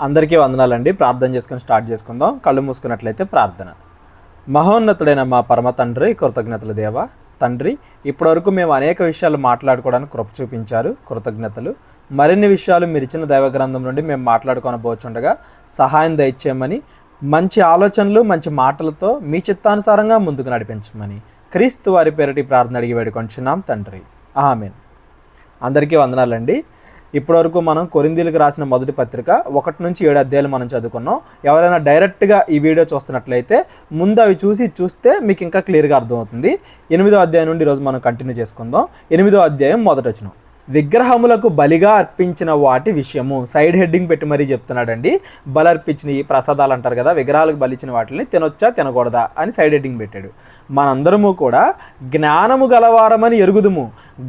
అందరికీ వందనాలండి. ప్రార్థన చేసుకుని స్టార్ట్ చేసుకుందాం. కళ్ళు మూసుకున్నట్లయితే ప్రార్థన. మహోన్నతుడైన మా పరమ తండ్రి, కృతజ్ఞతలు దేవా. తండ్రి, ఇప్పటివరకు మేము అనేక విషయాలు మాట్లాడుకోవడానికి కృప చూపించారు, కృతజ్ఞతలు. మరిన్ని విషయాలు మీరు ఇచ్చిన దైవ గ్రంథం నుండి మేము మాట్లాడుకొనబోచుండగా సహాయం దయచేయమని, మంచి ఆలోచనలు మంచి మాటలతో మీ చిత్తానుసారంగా ముందుకు నడిపించమని క్రీస్తు వారి పేరటి ప్రార్థన అడిగి వేడుకొంచున్నాం తండ్రి. ఆమేన్. అందరికీ వందనాలండి. ఇప్పటివరకు మనం కొరింథీయులకు రాసిన మొదటి పత్రిక 1 నుంచి 7 అధ్యాయాలు మనం చదువుకున్నాం. ఎవరైనా డైరెక్ట్గా ఈ వీడియో చూస్తున్నట్లయితే ముందు అవి చూస్తే మీకు ఇంకా క్లియర్గా అర్థమవుతుంది. 8వ అధ్యాయం నుండి ఈరోజు మనం కంటిన్యూ చేసుకుందాం. 8వ అధ్యాయం మొదటి వచనం. విగ్రహములకు బలిగా అర్పించిన వాటి విషయము. సైడ్ హెడ్డింగ్ పెట్టి మరీ చెప్తున్నాడండి. బలి అర్పించిన ఈ ప్రసాదాలు అంటారు కదా, విగ్రహాలకు బలిచ్చిన వాటిని తినొచ్చా తినకూడదా అని సైడ్ హెడ్డింగ్ పెట్టాడు. మనందరము కూడా జ్ఞానము గలవారమని ఎరుగుదుము.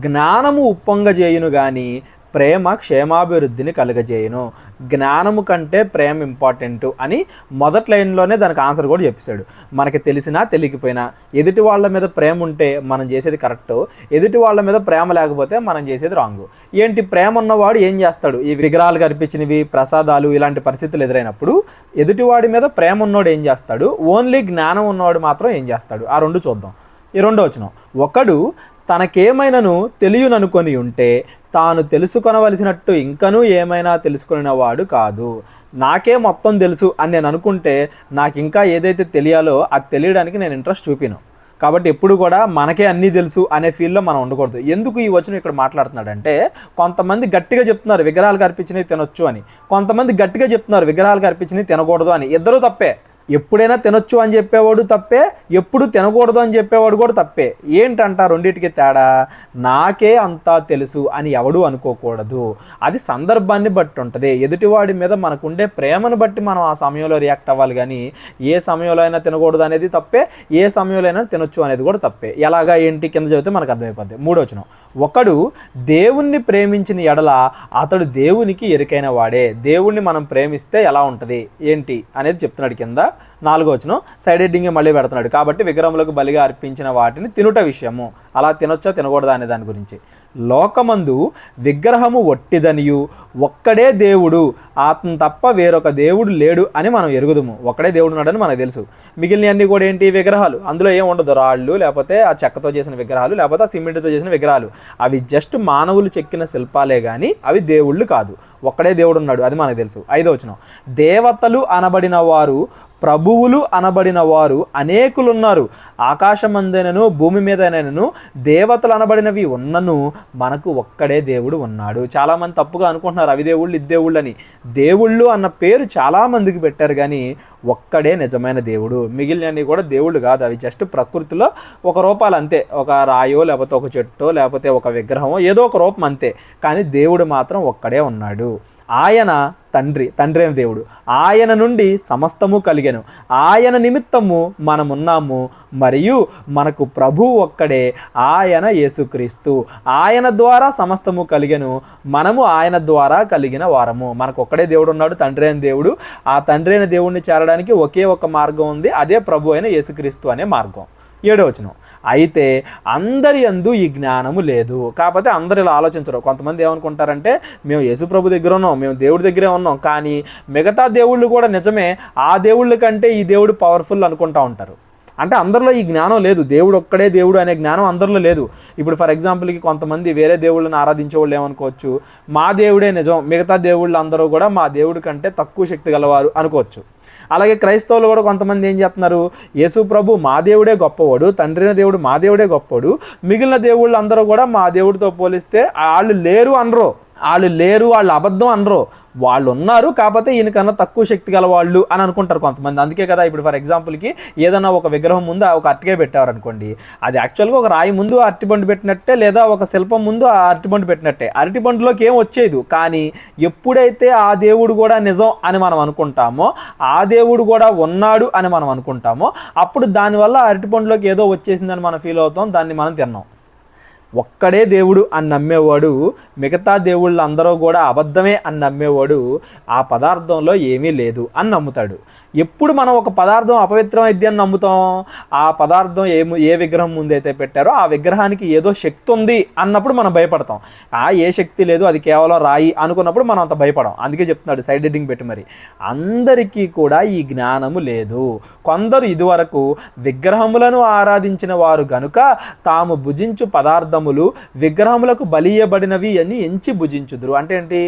జ్ఞానము ఉప్పొంగజేయును కానీ ప్రేమ క్షేమాభివృద్ధిని కలుగజేయును. జ్ఞానము కంటే ప్రేమ ఇంపార్టెంట్ అని మొదటి లైన్లోనే దానికి ఆన్సర్ కూడా చెప్పేశాడు. మనకి తెలిసినా తెలియకపోయినా ఎదుటి వాళ్ళ మీద ప్రేమ ఉంటే మనం చేసేది కరెక్ట్, ఎదుటి వాళ్ళ మీద ప్రేమ లేకపోతే మనం చేసేది రాంగ్. ఏంటి, ప్రేమ ఉన్నవాడు ఏం చేస్తాడు? ఈ విగ్రహాలు కనిపించినవి, ప్రసాదాలు, ఇలాంటి పరిస్థితులు ఎదురైనప్పుడు ఎదుటివాడి మీద ప్రేమ ఉన్నవాడు ఏం చేస్తాడు? ఓన్లీ జ్ఞానం ఉన్నవాడు మాత్రం ఏం చేస్తాడు? ఆ రెండు చూద్దాం. ఈ రెండో వచనం. ఒకడు తనకేమైనాను తెలియననుకొని ఉంటే తాను తెలుసుకొనవలసినట్టు ఇంకనూ ఏమైనా తెలుసుకునేవాడు కాదు. నాకే మొత్తం తెలుసు అని నేను అనుకుంటే నాకు ఇంకా ఏదైతే తెలియాలో అది తెలియడానికి నేను ఇంట్రెస్ట్ చూపిను. కాబట్టి ఎప్పుడు కూడా మనకే అన్నీ తెలుసు అనే ఫీల్లో మనం ఉండకూడదు. ఎందుకు ఈ వచనం ఇక్కడ మాట్లాడుతున్నాడంటే, కొంతమంది గట్టిగా చెప్తున్నారు విగ్రహాలు కనిపించినవి తినొచ్చు అని, కొంతమంది గట్టిగా చెప్తున్నారు విగ్రహాలు కనిపించినవి తినకూడదు అని. ఇద్దరూ తప్పే. ఎప్పుడైనా తినొచ్చు అని చెప్పేవాడు తప్పే, ఎప్పుడు తినకూడదు అని చెప్పేవాడు కూడా తప్పే. ఏంటంట రెండింటికి తేడా? నాకే అంతా తెలుసు అని ఎవడు అనుకోకూడదు. అది సందర్భాన్ని బట్టి ఉంటుంది. ఎదుటివాడి మీద మనకుండే ప్రేమను బట్టి మనం ఆ సమయంలో రియాక్ట్ అవ్వాలి. కానీ ఏ సమయంలో అయినా తినకూడదు అనేది తప్పే, ఏ సమయంలో అయినా తినొచ్చు అనేది కూడా తప్పే. ఎలాగా ఏంటి కింద చదివితే మనకు అర్థమైపోద్ది. 3వ వచనం. ఒకడు దేవుణ్ణి ప్రేమించిన ఎడల అతడు దేవునికి ఎరికైన వాడే. దేవుణ్ణి మనం ప్రేమిస్తే ఎలా ఉంటుంది ఏంటి అనేది చెప్తున్నాడు కింద. 4వ వచనం. సైడ్ హెడ్డింగ్ మళ్ళీ పెడుతున్నాడు. కాబట్టి విగ్రహములకు బలిగా అర్పించిన వాటిని తినుట విషయము. అలా తినొచ్చా తినకూడదా అనే దాని గురించి. లోకమందు విగ్రహము ఒట్టిదనియు ఒక్కడే దేవుడు, అతను తప్ప వేరొక దేవుడు లేడు అని మనం ఎరుగుదుము. ఒక్కడే దేవుడు ఉన్నాడని మనకు తెలుసు. మిగిలిన అన్నీ కూడా ఏంటి? విగ్రహాలు. అందులో ఏం ఉండదు, రాళ్ళు, లేకపోతే ఆ చెక్కతో చేసిన విగ్రహాలు, లేకపోతే ఆ సిమెంట్తో చేసిన విగ్రహాలు. అవి జస్ట్ మానవులు చెక్కిన శిల్పాలే కానీ అవి దేవుళ్ళు కాదు. ఒక్కడే దేవుడు ఉన్నాడు, అది మనకు తెలుసు. 5వ వచనం. దేవతలు అనబడిన వారు, ప్రభువులు అనబడిన వారు అనేకులున్నారు. ఆకాశమందైనను భూమి మీదైనను దేవతలు అనబడినవి ఉన్నను మనకు ఒక్కడే దేవుడు ఉన్నాడు. చాలామంది తప్పుగా అనుకుంటున్నారు అవి దేవుళ్ళు ఇది దేవుళ్ళు అని. దేవుళ్ళు అన్న పేరు చాలామందికి పెట్టారు కానీ ఒక్కడే నిజమైన దేవుడు. మిగిలినవి కూడా దేవుళ్ళు కాదు, అవి జస్ట్ ప్రకృతిలో ఒక రూపాలు అంతే. ఒక రాయో, లేకపోతే ఒక చెట్టో, లేకపోతే ఒక విగ్రహమో, ఏదో ఒక రూపం అంతే. కానీ దేవుడు మాత్రం ఒక్కడే ఉన్నాడు. ఆయన తండ్రి అయిన దేవుడు. ఆయన నుండి సమస్తము కలిగెను, ఆయన నిమిత్తము మనమున్నాము, మరియు మనకు ప్రభువు ఒక్కడే, ఆయన యేసుక్రీస్తు. ఆయన ద్వారా సమస్తము కలిగెను, మనము ఆయన ద్వారా కలిగిన వారము. మనకు ఒక్కడే దేవుడు ఉన్నాడు, తండ్రి అయిన దేవుడు. ఆ తండ్రి అయిన దేవుడిని చేరడానికి ఒకే ఒక మార్గం ఉంది, అదే ప్రభు అయిన యేసుక్రీస్తు అనే మార్గం. 7వ వచనం. అయితే అందరి యందు ఈ జ్ఞానము లేదు. కాకపోతే అందరు ఇలా ఆలోచించరు. కొంతమంది ఏమనుకుంటారంటే, మేము యేసు ప్రభు దగ్గర ఉన్నాం, మేము దేవుడి దగ్గరే ఉన్నాం, కానీ మిగతా దేవుళ్ళు కూడా నిజమే, ఆ దేవుళ్ళ కంటే ఈ దేవుడు పవర్ఫుల్ అనుకుంటా ఉంటారు. అంటే అందరిలో ఈ జ్ఞానం లేదు. దేవుడు ఒక్కడే దేవుడు అనే జ్ఞానం అందరిలో లేదు. ఇప్పుడు ఫర్ ఎగ్జాంపుల్కి కొంతమంది వేరే దేవుళ్ళని ఆరాధించే వాళ్ళు ఏమనుకోవచ్చు, మా దేవుడే నిజం, మిగతా దేవుళ్ళు అందరూ కూడా మా దేవుడి కంటే తక్కువ శక్తి గలవారు అనుకోవచ్చు. అలాగే క్రైస్తవులు కూడా కొంతమంది ఏం చేస్తున్నారు, యేసు ప్రభు మా దేవుడే గొప్పవాడు, తండ్రిన దేవుడు మా దేవుడే గొప్పవాడు, మిగిలిన దేవుళ్ళు అందరూ కూడా మా దేవుడితో పోలిస్తే వాళ్ళు లేరు అనరు, వాళ్ళు అబద్ధం అనరు, వాళ్ళు ఉన్నారు, కాకపోతే ఈయనకన్నా తక్కువ శక్తి గల వాళ్ళు అని అనుకుంటారు కొంతమంది. అందుకే కదా ఇప్పుడు ఫర్ ఎగ్జాంపుల్కి ఏదైనా ఒక విగ్రహం ముందు ఒక అరటికాయ పెట్టారు అనుకోండి, అది యాక్చువల్గా ఒక రాయి ముందు అరటిపండు పెట్టినట్టే, లేదా ఒక శిల్పం ముందు ఆ అరటిపండు పెట్టినట్టే. అరటిపండులోకి ఏం వచ్చేది, కానీ ఎప్పుడైతే ఆ దేవుడు కూడా నిజం అని మనం అనుకుంటామో, ఆ దేవుడు కూడా ఉన్నాడు అని మనం అనుకుంటామో, అప్పుడు దానివల్ల అరటిపండులోకి ఏదో వచ్చేసిందని మనం ఫీల్ అవుతాం, దాన్ని మనం తిన్నాం. ఒక్కడే దేవుడు అని నమ్మేవాడు, మిగతా దేవుళ్ళు అందరూ కూడా అబద్ధమే అని నమ్మేవాడు ఆ పదార్థంలో ఏమీ లేదు అని నమ్ముతాడు. ఎప్పుడు మనం ఒక పదార్థం అపవిత్రమైంది అని నమ్ముతాం, ఆ పదార్థం ఏ విగ్రహం ముందైతే పెట్టారో ఆ విగ్రహానికి ఏదో శక్తి ఉంది అన్నప్పుడు మనం భయపడతాం. ఏ శక్తి లేదు, అది కేవలం రాయి అనుకున్నప్పుడు మనం అంత భయపడం. అందుకే చెప్తున్నాడు సైడ్ హెడ్డింగ్ పెట్టి మరి, అందరికీ కూడా ఈ జ్ఞానము లేదు. కొందరు ఇదివరకు విగ్రహములను ఆరాధించిన వారు గనుక తాము భుజించు పదార్థములు విగ్రహములకు బలియబడినవి అని ఎంచి భుజించుదురు. అంటే ఏంటి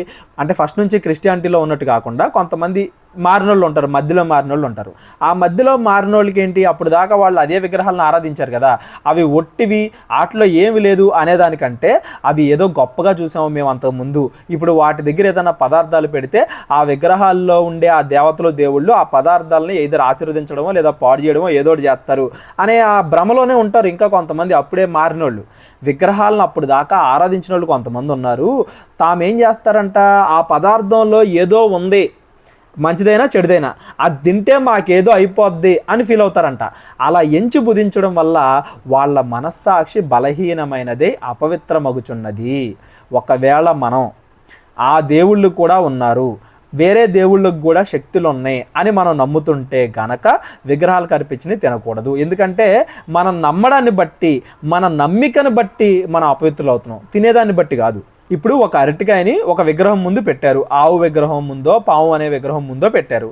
అంటే ఫస్ట్ నుంచి క్రిస్టియానిటీలో ఉన్నట్టు కాకుండా కొంతమంది మారినోళ్ళు ఉంటారు, మధ్యలో మారినోళ్ళు ఉంటారు. ఆ మధ్యలో మారినోళ్ళకి ఏంటి, అప్పుడు దాకా వాళ్ళు అదే విగ్రహాలను ఆరాధించారు కదా, అవి ఒట్టివి, వాటిలో ఏమి లేదు అనేదానికంటే అవి ఏదో గొప్పగా చూసాము మేము అంతకుముందు, ఇప్పుడు వాటి దగ్గర ఏదైనా పదార్థాలు పెడితే ఆ విగ్రహాల్లో ఉండే ఆ దేవతలు దేవుళ్ళు ఆ పదార్థాలని ఏదో ఆశీర్వదించడమో లేదా పాడు చేయడమో ఏదో చేస్తారు అనే ఆ భ్రమలోనే ఉంటారు. ఇంకా కొంతమంది అప్పుడే మారినోళ్ళు, విగ్రహాలను అప్పుడు దాకా ఆరాధించిన వాళ్ళు కొంతమంది ఉన్నారు. తామేం చేస్తారంట, ఆ పదార్థంలో ఏదో ఉంది, మంచిదైనా చెడుదైనా, అది తింటే మాకేదో అయిపోద్ది అని ఫీల్ అవుతారంట. అలా ఎంచి బుధించడం వల్ల వాళ్ళ మనస్సాక్షి బలహీనమైనదే అపవిత్రమగుచున్నది. ఒకవేళ మనం ఆ దేవుళ్ళు కూడా ఉన్నారు, వేరే దేవుళ్ళకు కూడా శక్తులు ఉన్నాయి అని మనం నమ్ముతుంటే గనక విగ్రహాలకు అర్పించినవి తినకూడదు. ఎందుకంటే మనం నమ్మడాన్ని బట్టి, మన నమ్మికను బట్టి మనం అపవిత్రులు అవుతున్నాం, తినేదాన్ని బట్టి కాదు. ఇప్పుడు ఒక అరటికాయని ఒక విగ్రహం ముందు పెట్టారు, ఆవు విగ్రహం ముందో పాము అనే విగ్రహం ముందో పెట్టారు.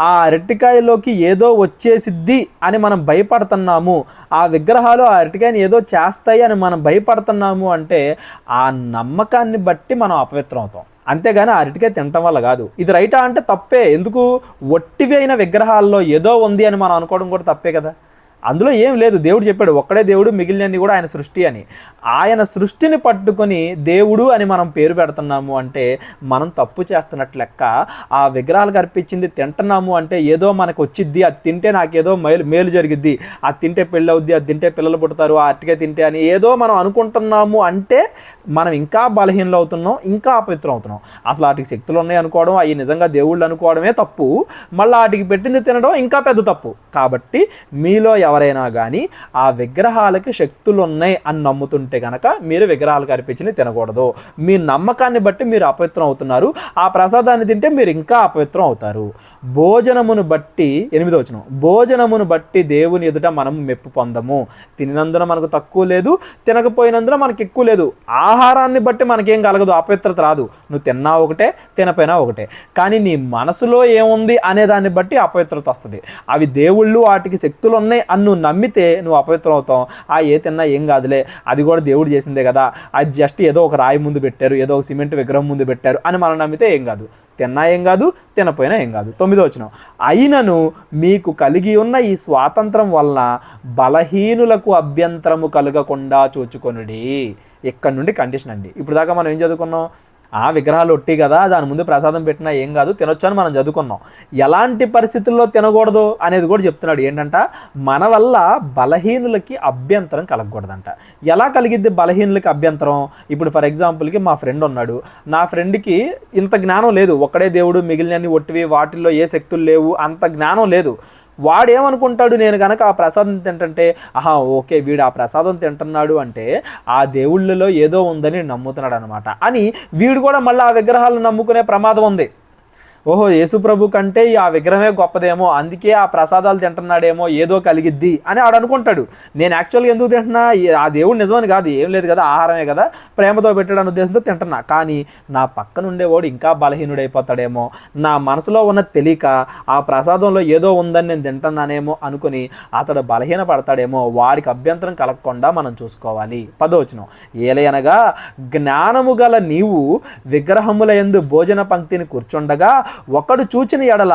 ఆ అరటికాయలోకి ఏదో వచ్చేసిద్ది అని మనం భయపడుతున్నాము, ఆ విగ్రహాలు ఆ అరటికాయని ఏదో చేస్తాయి అని మనం భయపడుతున్నాము అంటే ఆ నమ్మకాన్ని బట్టి మనం అపవిత్రం అవుతాం. అంతేగాని ఆ అరటికాయ తినటం వల్ల కాదు. ఇది రైటా అంటే తప్పే. ఎందుకు, ఒట్టివి అయిన విగ్రహాల్లో ఏదో ఉంది అని మనం అనుకోవడం కూడా తప్పే కదా. అందులో ఏం లేదు. దేవుడు చెప్పాడు ఒక్కడే దేవుడు, మిగిలినన్ని కూడా ఆయన సృష్టి అని. ఆయన సృష్టిని పట్టుకొని దేవుడు అని మనం పేరు పెడుతున్నాము అంటే మనం తప్పు చేస్తున్నట్లు లెక్క. ఆ విగ్రహాలకు అర్పించింది తింటున్నాము అంటే ఏదో మనకు వచ్చిద్ది, అది తింటే నాకేదో మేలు జరిగిద్ది, అది తింటే పెళ్ళి అవుద్ది, అది తింటే పిల్లలు పుడతారు, ఆ అరటికాయ తింటే అని ఏదో మనం అనుకుంటున్నాము అంటే మనం ఇంకా బలహీనలు అవుతున్నాం, ఇంకా అపవిత్రం అవుతున్నాం. అసలు వాటికి శక్తులు ఉన్నాయి అనుకోవడం, అవి నిజంగా దేవుళ్ళు అనుకోవడమే తప్పు, మళ్ళీ వాటికి పెట్టింది తినడం ఇంకా పెద్ద తప్పు. కాబట్టి మీలో ఎవరైనా కానీ ఆ విగ్రహాలకి శక్తులు ఉన్నాయి అని నమ్ముతుంటే కనుక మీరు విగ్రహాలకు అర్పించి తినకూడదు. మీ నమ్మకాన్ని బట్టి మీరు అపవిత్రం అవుతున్నారు. ఆ ప్రసాదాన్ని తింటే మీరు ఇంకా అపవిత్రం అవుతారు. భోజనమును బట్టి 8వ వచనం, భోజనమును బట్టి దేవుని ఎదుట మనం మెప్పు పొందము. తినినందున మనకు తక్కువ లేదు, తినకపోయినందున మనకు ఎక్కువ లేదు. ఆహారాన్ని బట్టి మనకేం కలగదు, అపవిత్రత రాదు. నువ్వు తిన్నా ఒకటే, తినపోయినా ఒకటే. కానీ నీ మనసులో ఏముంది అనే దాన్ని బట్టి అపవిత్రత వస్తుంది. అవి దేవుళ్ళు, వాటికి శక్తులు ఉన్నాయి అని నువ్వు నమ్మితే నువ్వు అపవిత్రం అవుతావు. ఏ తిన్నా ఏం కాదులే, అది కూడా దేవుడు చేసిందే కదా, అది జస్ట్ ఏదో ఒక రాయి ముందు పెట్టారు, ఏదో ఒక సిమెంట్ విగ్రహం ముందు పెట్టారు అని మనం నమ్మితే ఏం కాదు. తిన్నా ఏం కాదు, తినపోయినా ఏం కాదు. 9వ వచనం, అయినను మీకు కలిగి ఉన్న ఈ స్వాతంత్రం వలన బలహీనులకు అభ్యంతరము కలగకుండా చూచుకొనుడి. ఇక్కడ నుండి కండిషన్ అండి. ఇప్పుడు దాకా మనం ఏం చదువుకున్నాం, ఆ విగ్రహాలు ఒట్టి కదా, దాని ముందు ప్రసాదం పెట్టినా ఏం కాదు, తినొచ్చు అని మనం చదువుకున్నాం. ఎలాంటి పరిస్థితుల్లో తినకూడదు అనేది కూడా చెప్తున్నాడు. ఏంటంట, మన వల్ల బలహీనులకి అభ్యంతరం కలగకూడదంట. ఎలా కలిగిద్ది బలహీనులకి అభ్యంతరం? ఇప్పుడు ఫర్ ఎగ్జాంపుల్కి మా ఫ్రెండ్ ఉన్నాడు, నా ఫ్రెండ్కి ఇంత జ్ఞానం లేదు, ఒక్కడే దేవుడు మిగిలినన్ని ఒట్టివి, వాటిల్లో ఏ శక్తులు లేవు, అంత జ్ఞానం లేదు. వాడేమనుకుంటాడు, నేను కనుక ఆ ప్రసాదం తింటుంటే ఓకే వీడు ఆ ప్రసాదం తింటున్నాడు అంటే ఆ దేవుళ్ళలో ఏదో ఉందని నమ్ముతున్నాడు అనమాట అని వీడు కూడా మళ్ళీ ఆ విగ్రహాలను నమ్ముకునే ప్రమాదం ఉంది. ఓహో యేసుప్రభు కంటే ఆ విగ్రహమే గొప్పదేమో, అందుకే ఆ ప్రసాదాలు తింటున్నాడేమో, ఏదో కలిగిద్ది అని ఆడు అనుకుంటాడు. నేను యాక్చువల్గా ఎందుకు తింటున్నా, ఆ దేవుడు నిజమని కాదు, ఏం లేదు కదా, ఆహారమే కదా, ప్రేమతో పెట్టాడు అనే ఉద్దేశంతో తింటున్నా. కానీ నా పక్కన ఉండేవాడు ఇంకా బలహీనుడైపోతాడేమో, నా మనసులో ఉన్న తెలియక ఆ ప్రసాదంలో ఏదో ఉందని నేను తింటున్నానేమో అనుకుని అతడు బలహీన పడతాడేమో, వాడికి అభ్యంతరం కలగకుండా మనం చూసుకోవాలి. 10వ వచనం, ఏలయనగా జ్ఞానము గల నీవు విగ్రహముల యందు భోజన పంక్తిని కూర్చుండగా ఒకడు చూచిన ఎడల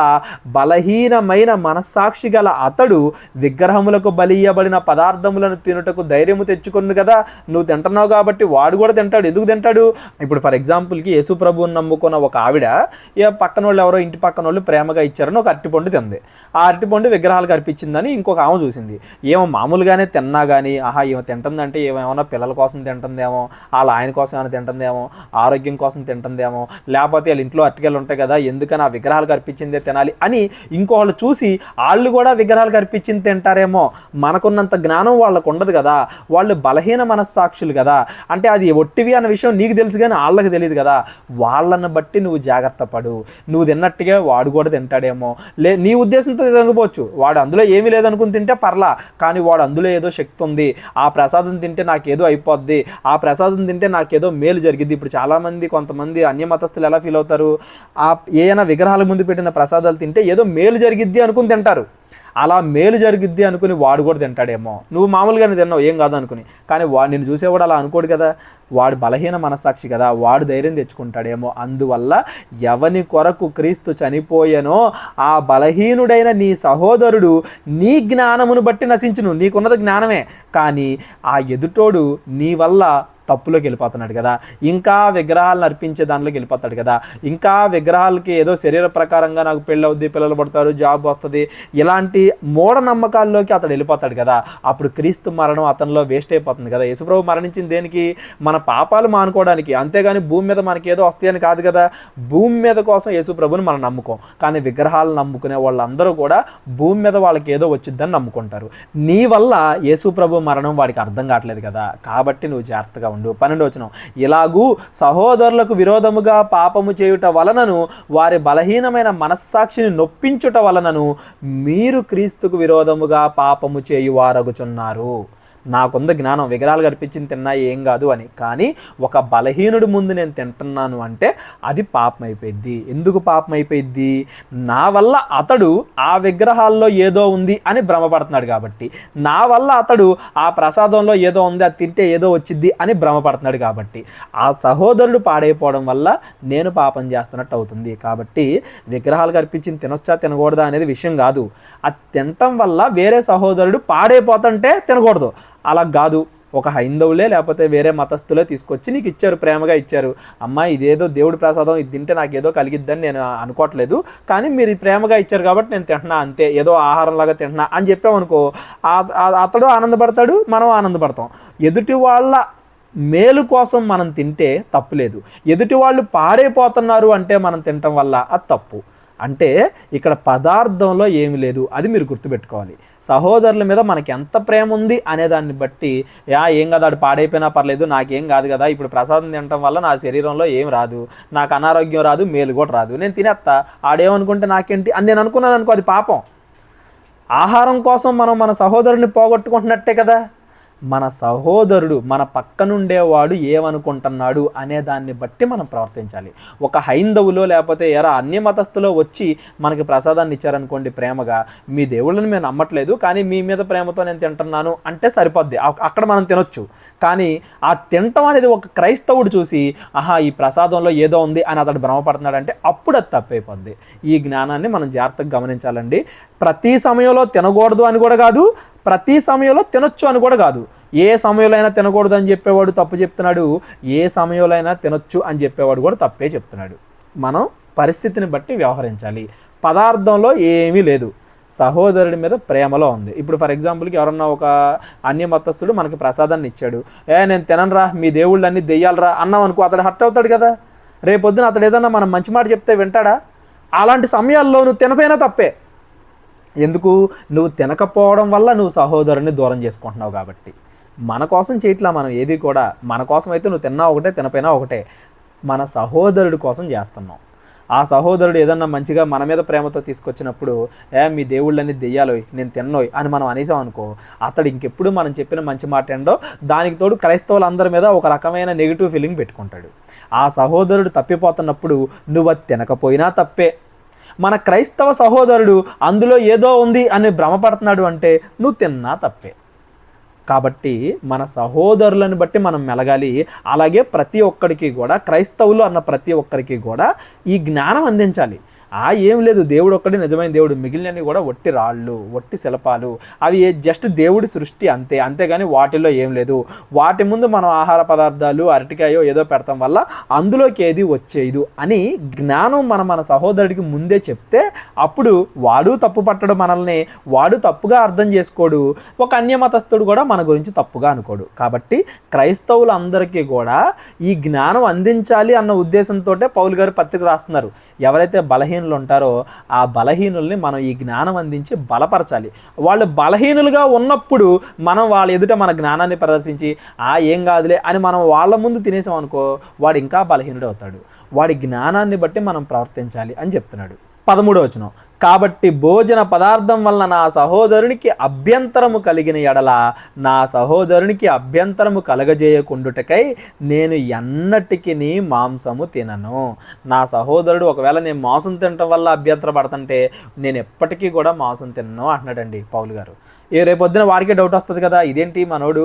బలహీనమైన మనస్సాక్షి గల అతడు విగ్రహములకు బలియబడిన పదార్థములను తినుటకు ధైర్యము తెచ్చుకొను కదా. నువ్వు తింటున్నావు కాబట్టి వాడు కూడా తింటాడు. ఎందుకు తింటాడు? ఇప్పుడు ఫర్ ఎగ్జాంపుల్కి యేసు ప్రభువుని నమ్ముకున్న ఒక ఆవిడ పక్కన వాళ్ళు ఎవరో ఇంటి పక్కన వాళ్ళు ప్రేమగా ఇచ్చారని ఒక అరటిపండు తింది. ఆ అరటిపండు విగ్రహాలకు అర్పించిందని ఇంకొక ఆమె చూసింది. ఏమో మామూలుగానే తిన్నా కానీ ఏమో తింటుందంటే ఏమైనా పిల్లల కోసం తింటుందేమో, వాళ్ళ ఆయన కోసం ఏమైనా తింటుందేమో, ఆరోగ్యం కోసం తింటుందేమో, లేకపోతే వాళ్ళ ఇంట్లో అరటికాయలు ఉంటాయి కదా, ఎందుకు అందుకని ఆ విగ్రహాలకు అర్పించిందే తినాలి అని ఇంకోళ్ళు చూసి వాళ్ళు కూడా విగ్రహాలకు అర్పించింది తింటారేమో. మనకున్నంత జ్ఞానం వాళ్ళకు ఉండదు కదా, వాళ్ళు బలహీన మనస్సాక్షులు కదా. అంటే అది ఒట్టివి అన్న విషయం నీకు తెలుసు కానీ వాళ్ళకి తెలియదు కదా. వాళ్ళని బట్టి నువ్వు జాగ్రత్త పడు. నువ్వు తిన్నట్టుగా వాడు కూడా తింటాడేమో, నీ ఉద్దేశంతో తినకపోవచ్చు. వాడు అందులో ఏమీ లేదనుకుని తింటే పర్లా, కానీ వాడు అందులో ఏదో శక్తి ఉంది, ఆ ప్రసాదం తింటే నాకేదో అయిపోద్ది, ఆ ప్రసాదం తింటే నాకేదో మేలు జరిగిద్ది. ఇప్పుడు చాలామంది కొంతమంది అన్యమతస్థులు ఎలా ఫీల్ అవుతారు, ఆ ఏమైనా విగ్రహాల ముందు పెట్టిన ప్రసాదాలు తింటే ఏదో మేలు జరిగిద్ది అనుకుని తింటారు. అలా మేలు జరిగిద్ది అనుకుని వాడు కూడా తింటాడేమో. నువ్వు మామూలుగానే తిన్నావు ఏం కాదు అనుకుని, కానీ వాడు నిన్ను చూసేవాడు అలా అనుకోడు కదా. వాడు బలహీన మనస్సాక్షి కదా, వాడు ధైర్యం తెచ్చుకుంటాడేమో. అందువల్ల ఎవని కొరకు క్రీస్తు చనిపోయెనో ఆ బలహీనుడైన నీ సహోదరుడు నీ జ్ఞానమును బట్టి నశించును. నీకున్నది జ్ఞానమే, కానీ ఆ ఎదుటోడు నీ వల్ల తప్పులోకి వెళ్ళిపోతున్నాడు కదా, ఇంకా విగ్రహాలను అర్పించే దానిలోకి వెళ్ళిపోతాడు కదా, ఇంకా విగ్రహాలకి ఏదో శరీర ప్రకారంగా నాకు పెళ్ళి అవుద్ది, పిల్లలు పడతారు, జాబ్ వస్తుంది, ఇలాంటి మూఢనమ్మకాల్లోకి అతడు వెళ్ళిపోతాడు కదా. అప్పుడు క్రీస్తు మరణం అతనిలో వేస్ట్ అయిపోతుంది కదా. యేసుప్రభు మరణించింది దేనికి? మన పాపాలు మానుకోవడానికి, అంతేగాని భూమి మీద మనకి ఏదో వస్తాయని కాదు కదా. భూమి మీద కోసం యేసుప్రభుని మనం నమ్ముకోం, కానీ విగ్రహాలు నమ్ముకునే వాళ్ళందరూ కూడా భూమి మీద వాళ్ళకి ఏదో వచ్చిద్దని నమ్ముకుంటారు. నీ వల్ల యేసుప్రభు మరణం వాడికి అర్థం కావట్లేదు కదా, కాబట్టి నువ్వు జాగ్రత్తగా 12వ వచనం, ఇలాగూ సహోదరులకు విరోధముగా పాపము చేయుట వలనను వారి బలహీనమైన మనస్సాక్షిని నొప్పించుట వలనను మీరు క్రీస్తుకు విరోధముగా పాపము చేయువారగుచున్నారు. నాకుంద జ్ఞానం, విగ్రహాలు కనిపించింది తిన్నా ఏం కాదు అని, కానీ ఒక బలహీనుడి ముందు నేను తింటున్నాను అంటే అది పాపం అయిపోయింది. ఎందుకు పాపం అయిపోయింది? నా వల్ల అతడు ఆ విగ్రహాల్లో ఏదో ఉంది అని భ్రమపడుతున్నాడు కాబట్టి, నా వల్ల అతడు ఆ ప్రసాదంలో ఏదో ఉంది అది తింటే ఏదో వచ్చింది అని భ్రమపడుతున్నాడు కాబట్టి, ఆ సహోదరుడు పాడైపోవడం వల్ల నేను పాపం చేస్తున్నట్టు అవుతుంది. కాబట్టి విగ్రహాలు కనిపించింది తినొచ్చా తినకూడదా అనేది విషయం కాదు. అది తినటం వల్ల వేరే సహోదరుడు పాడైపోతుంటే తినకూడదు. అలా కాదు, ఒక హైందవులే లేకపోతే వేరే మతస్థులే తీసుకొచ్చి నీకు ఇచ్చారు, ప్రేమగా ఇచ్చారు, అమ్మ ఇదేదో దేవుడి ప్రసాదం, ఇది తింటే నాకు ఏదో కలిగిద్దని నేను అనుకోవట్లేదు, కానీ మీరు ప్రేమగా ఇచ్చారు కాబట్టి నేను తింటున్నా అంతే, ఏదో ఆహారంలాగా తింటున్నా అని చెప్పామనుకో, అతడు ఆనందపడతాడు, మనం ఆనందపడతాం. ఎదుటి వాళ్ళ మేలు కోసం మనం తింటే తప్పులేదు, ఎదుటి వాళ్ళు పాడైపోతున్నారు అంటే మనం తినటం వల్ల అది తప్పు. అంటే ఇక్కడ పదార్థంలో ఏమి లేదు, అది మీరు గుర్తుపెట్టుకోవాలి. సహోదరుల మీద మనకి ఎంత ప్రేమ ఉంది అనే దాన్ని బట్టి, ఏం కదా ఆడు పాడైపోయినా పర్లేదు, నాకేం కాదు కదా, ఇప్పుడు ప్రసాదం తినటం వల్ల నా శరీరంలో ఏం రాదు, నాకు అనారోగ్యం రాదు, మేలు కూడా రాదు, నేను తినేస్తా, ఆడేమనుకుంటే నాకేంటి అని నేను అనుకున్నాను అనుకో, అది పాపం. ఆహారం కోసం మనం మన సహోదరుని పోగొట్టుకుంటున్నట్టే కదా. మన సహోదరుడు, మన పక్కనుండేవాడు ఏమనుకుంటున్నాడు అనే దాన్ని బట్టి మనం ప్రవర్తించాలి. ఒక హైందవులో లేకపోతే అన్య మతస్థులో వచ్చి మనకి ప్రసాదాన్ని ఇచ్చారనుకోండి ప్రేమగా, మీ దేవుళ్ళని మేము నమ్మట్లేదు కానీ మీ మీద ప్రేమతో నేను తింటున్నాను అంటే సరిపోద్ది, అక్కడ మనం తినొచ్చు. కానీ ఆ తినటం అనేది ఒక క్రైస్తవుడు చూసి ఈ ప్రసాదంలో ఏదో ఉంది అని అతడు భ్రమపడుతున్నాడు అంటే అప్పుడు అది తప్పైపోద్ది. ఈ జ్ఞానాన్ని మనం జాగ్రత్తగా గమనించాలండి. ప్రతి సమయంలో తినకూడదు అని కూడా కాదు, ప్రతి సమయంలో తినొచ్చు అని కూడా కాదు. ఏ సమయంలో అయినా తినకూడదు అని చెప్పేవాడు తప్పు చెప్తున్నాడు, ఏ సమయంలో అయినా తినొచ్చు అని చెప్పేవాడు కూడా తప్పే చెప్తున్నాడు. మనం పరిస్థితిని బట్టి వ్యవహరించాలి. పదార్థంలో ఏమీ లేదు, సహోదరుడి మీద ప్రేమలో ఉంది. ఇప్పుడు ఫర్ ఎగ్జాంపుల్కి ఎవరన్నా ఒక అన్య మతస్థుడు మనకి ప్రసాదాన్ని ఇచ్చాడు, నేను తిననురా, మీ దేవుళ్ళన్నీ దెయ్యాలరా అన్నాం అనుకో, అతడు హర్ట్ అవుతాడు కదా. రేపొద్దున అతడు ఏదన్నా మనం మంచి మాట చెప్తే వింటాడా? అలాంటి సమయాల్లో నువ్వు తినపోయినా తప్పే. ఎందుకు? నువ్వు తినకపోవడం వల్ల నువ్వు సహోదరుని దూరం చేసుకుంటున్నావు కాబట్టి. మన కోసం చేయట్లా మనం ఏది కూడా, మన కోసం అయితే నువ్వు తిన్నా ఒకటే తినపోయినా ఒకటే, మన సహోదరుడి కోసం చేస్తున్నాం. ఆ సహోదరుడు ఏదన్నా మంచిగా మన మీద ప్రేమతో తీసుకొచ్చినప్పుడు, మీ దేవుళ్ళని దెయ్యాలోయ్ నేను తిన్నోయ్ అని మనం అనేసాం అనుకో, అతడు ఇంకెప్పుడు మనం చెప్పిన మంచి మాట ఏంటో దానికి తోడు క్రైస్తవులందరి మీద ఒక రకమైన నెగిటివ్ ఫీలింగ్ పెట్టుకుంటాడు. ఆ సహోదరుడు తప్పిపోతున్నప్పుడు నువ్వు అది తినకపోయినా తప్పే. మన క్రైస్తవ సహోదరుడు అందులో ఏదో ఉంది అని భ్రమపడుతున్నాడు అంటే నువ్వు తిన్నా తప్పే. కాబట్టి మన సహోదరులను బట్టి మనం మెలగాలి. అలాగే ప్రతి ఒక్కరికి కూడా, క్రైస్తవులు అన్న ప్రతి ఒక్కరికి కూడా ఈ జ్ఞానం అందించాలి. ఏం లేదు, దేవుడు ఒక్కడే నిజమైన దేవుడు, మిగిలినవి కూడా ఒట్టి రాళ్ళు, ఒట్టి శిల్పాలు, అవి జస్ట్ దేవుడి సృష్టి అంతే, అంతేగాని వాటిల్లో ఏం లేదు. వాటి ముందు మనం ఆహార పదార్థాలు అరటికాయో ఏదో పెడతాం వల్ల అందులోకి ఏది వచ్చేది అని జ్ఞానం మన సహోదరుడికి ముందే చెప్తే అప్పుడు వాడు తప్పు పట్టడు మనల్ని, వాడు తప్పుగా అర్థం చేసుకోడు, ఒక అన్యమతస్థుడు కూడా మన గురించి తప్పుగా అనుకోడు. కాబట్టి క్రైస్తవులందరికీ కూడా ఈ జ్ఞానం అందించాలి అన్న ఉద్దేశంతో పౌలు గారు పత్రిక రాస్తున్నారు. ఎవరైతే బలహీనులు ఉంటారో ఆ బలహీనుల్ని మనం ఈ జ్ఞానం అందించి బలపరచాలి. వాళ్ళు బలహీనులుగా ఉన్నప్పుడు మనం వాళ్ళ ఎదుట మన జ్ఞానాన్ని ప్రదర్శించి ఏం కాదులే అని మనం వాళ్ళ ముందు తినేసాం అనుకో, వాడు ఇంకా బలహీనుడు అవుతాడు. వాడి జ్ఞానాన్ని బట్టి మనం ప్రవర్తించాలి అని చెప్తున్నాడు. 13వ వచనం, కాబట్టి భోజన పదార్థం వలన నా సహోదరునికి అభ్యంతరము కలిగిన ఎడల నా సహోదరునికి అభ్యంతరము కలగజేయకుండుటకై నేను ఎన్నటికి మాంసము తినను. నా సహోదరుడు ఒకవేళ నేను మాంసం తినటం వల్ల అభ్యంతర పడుతుంటే నేను ఎప్పటికీ కూడా మాంసం తినను అంటున్నాడండి పౌలు గారు. రేపొద్దున వాడికే డౌట్ వస్తుంది కదా, ఇదేంటి మనోడు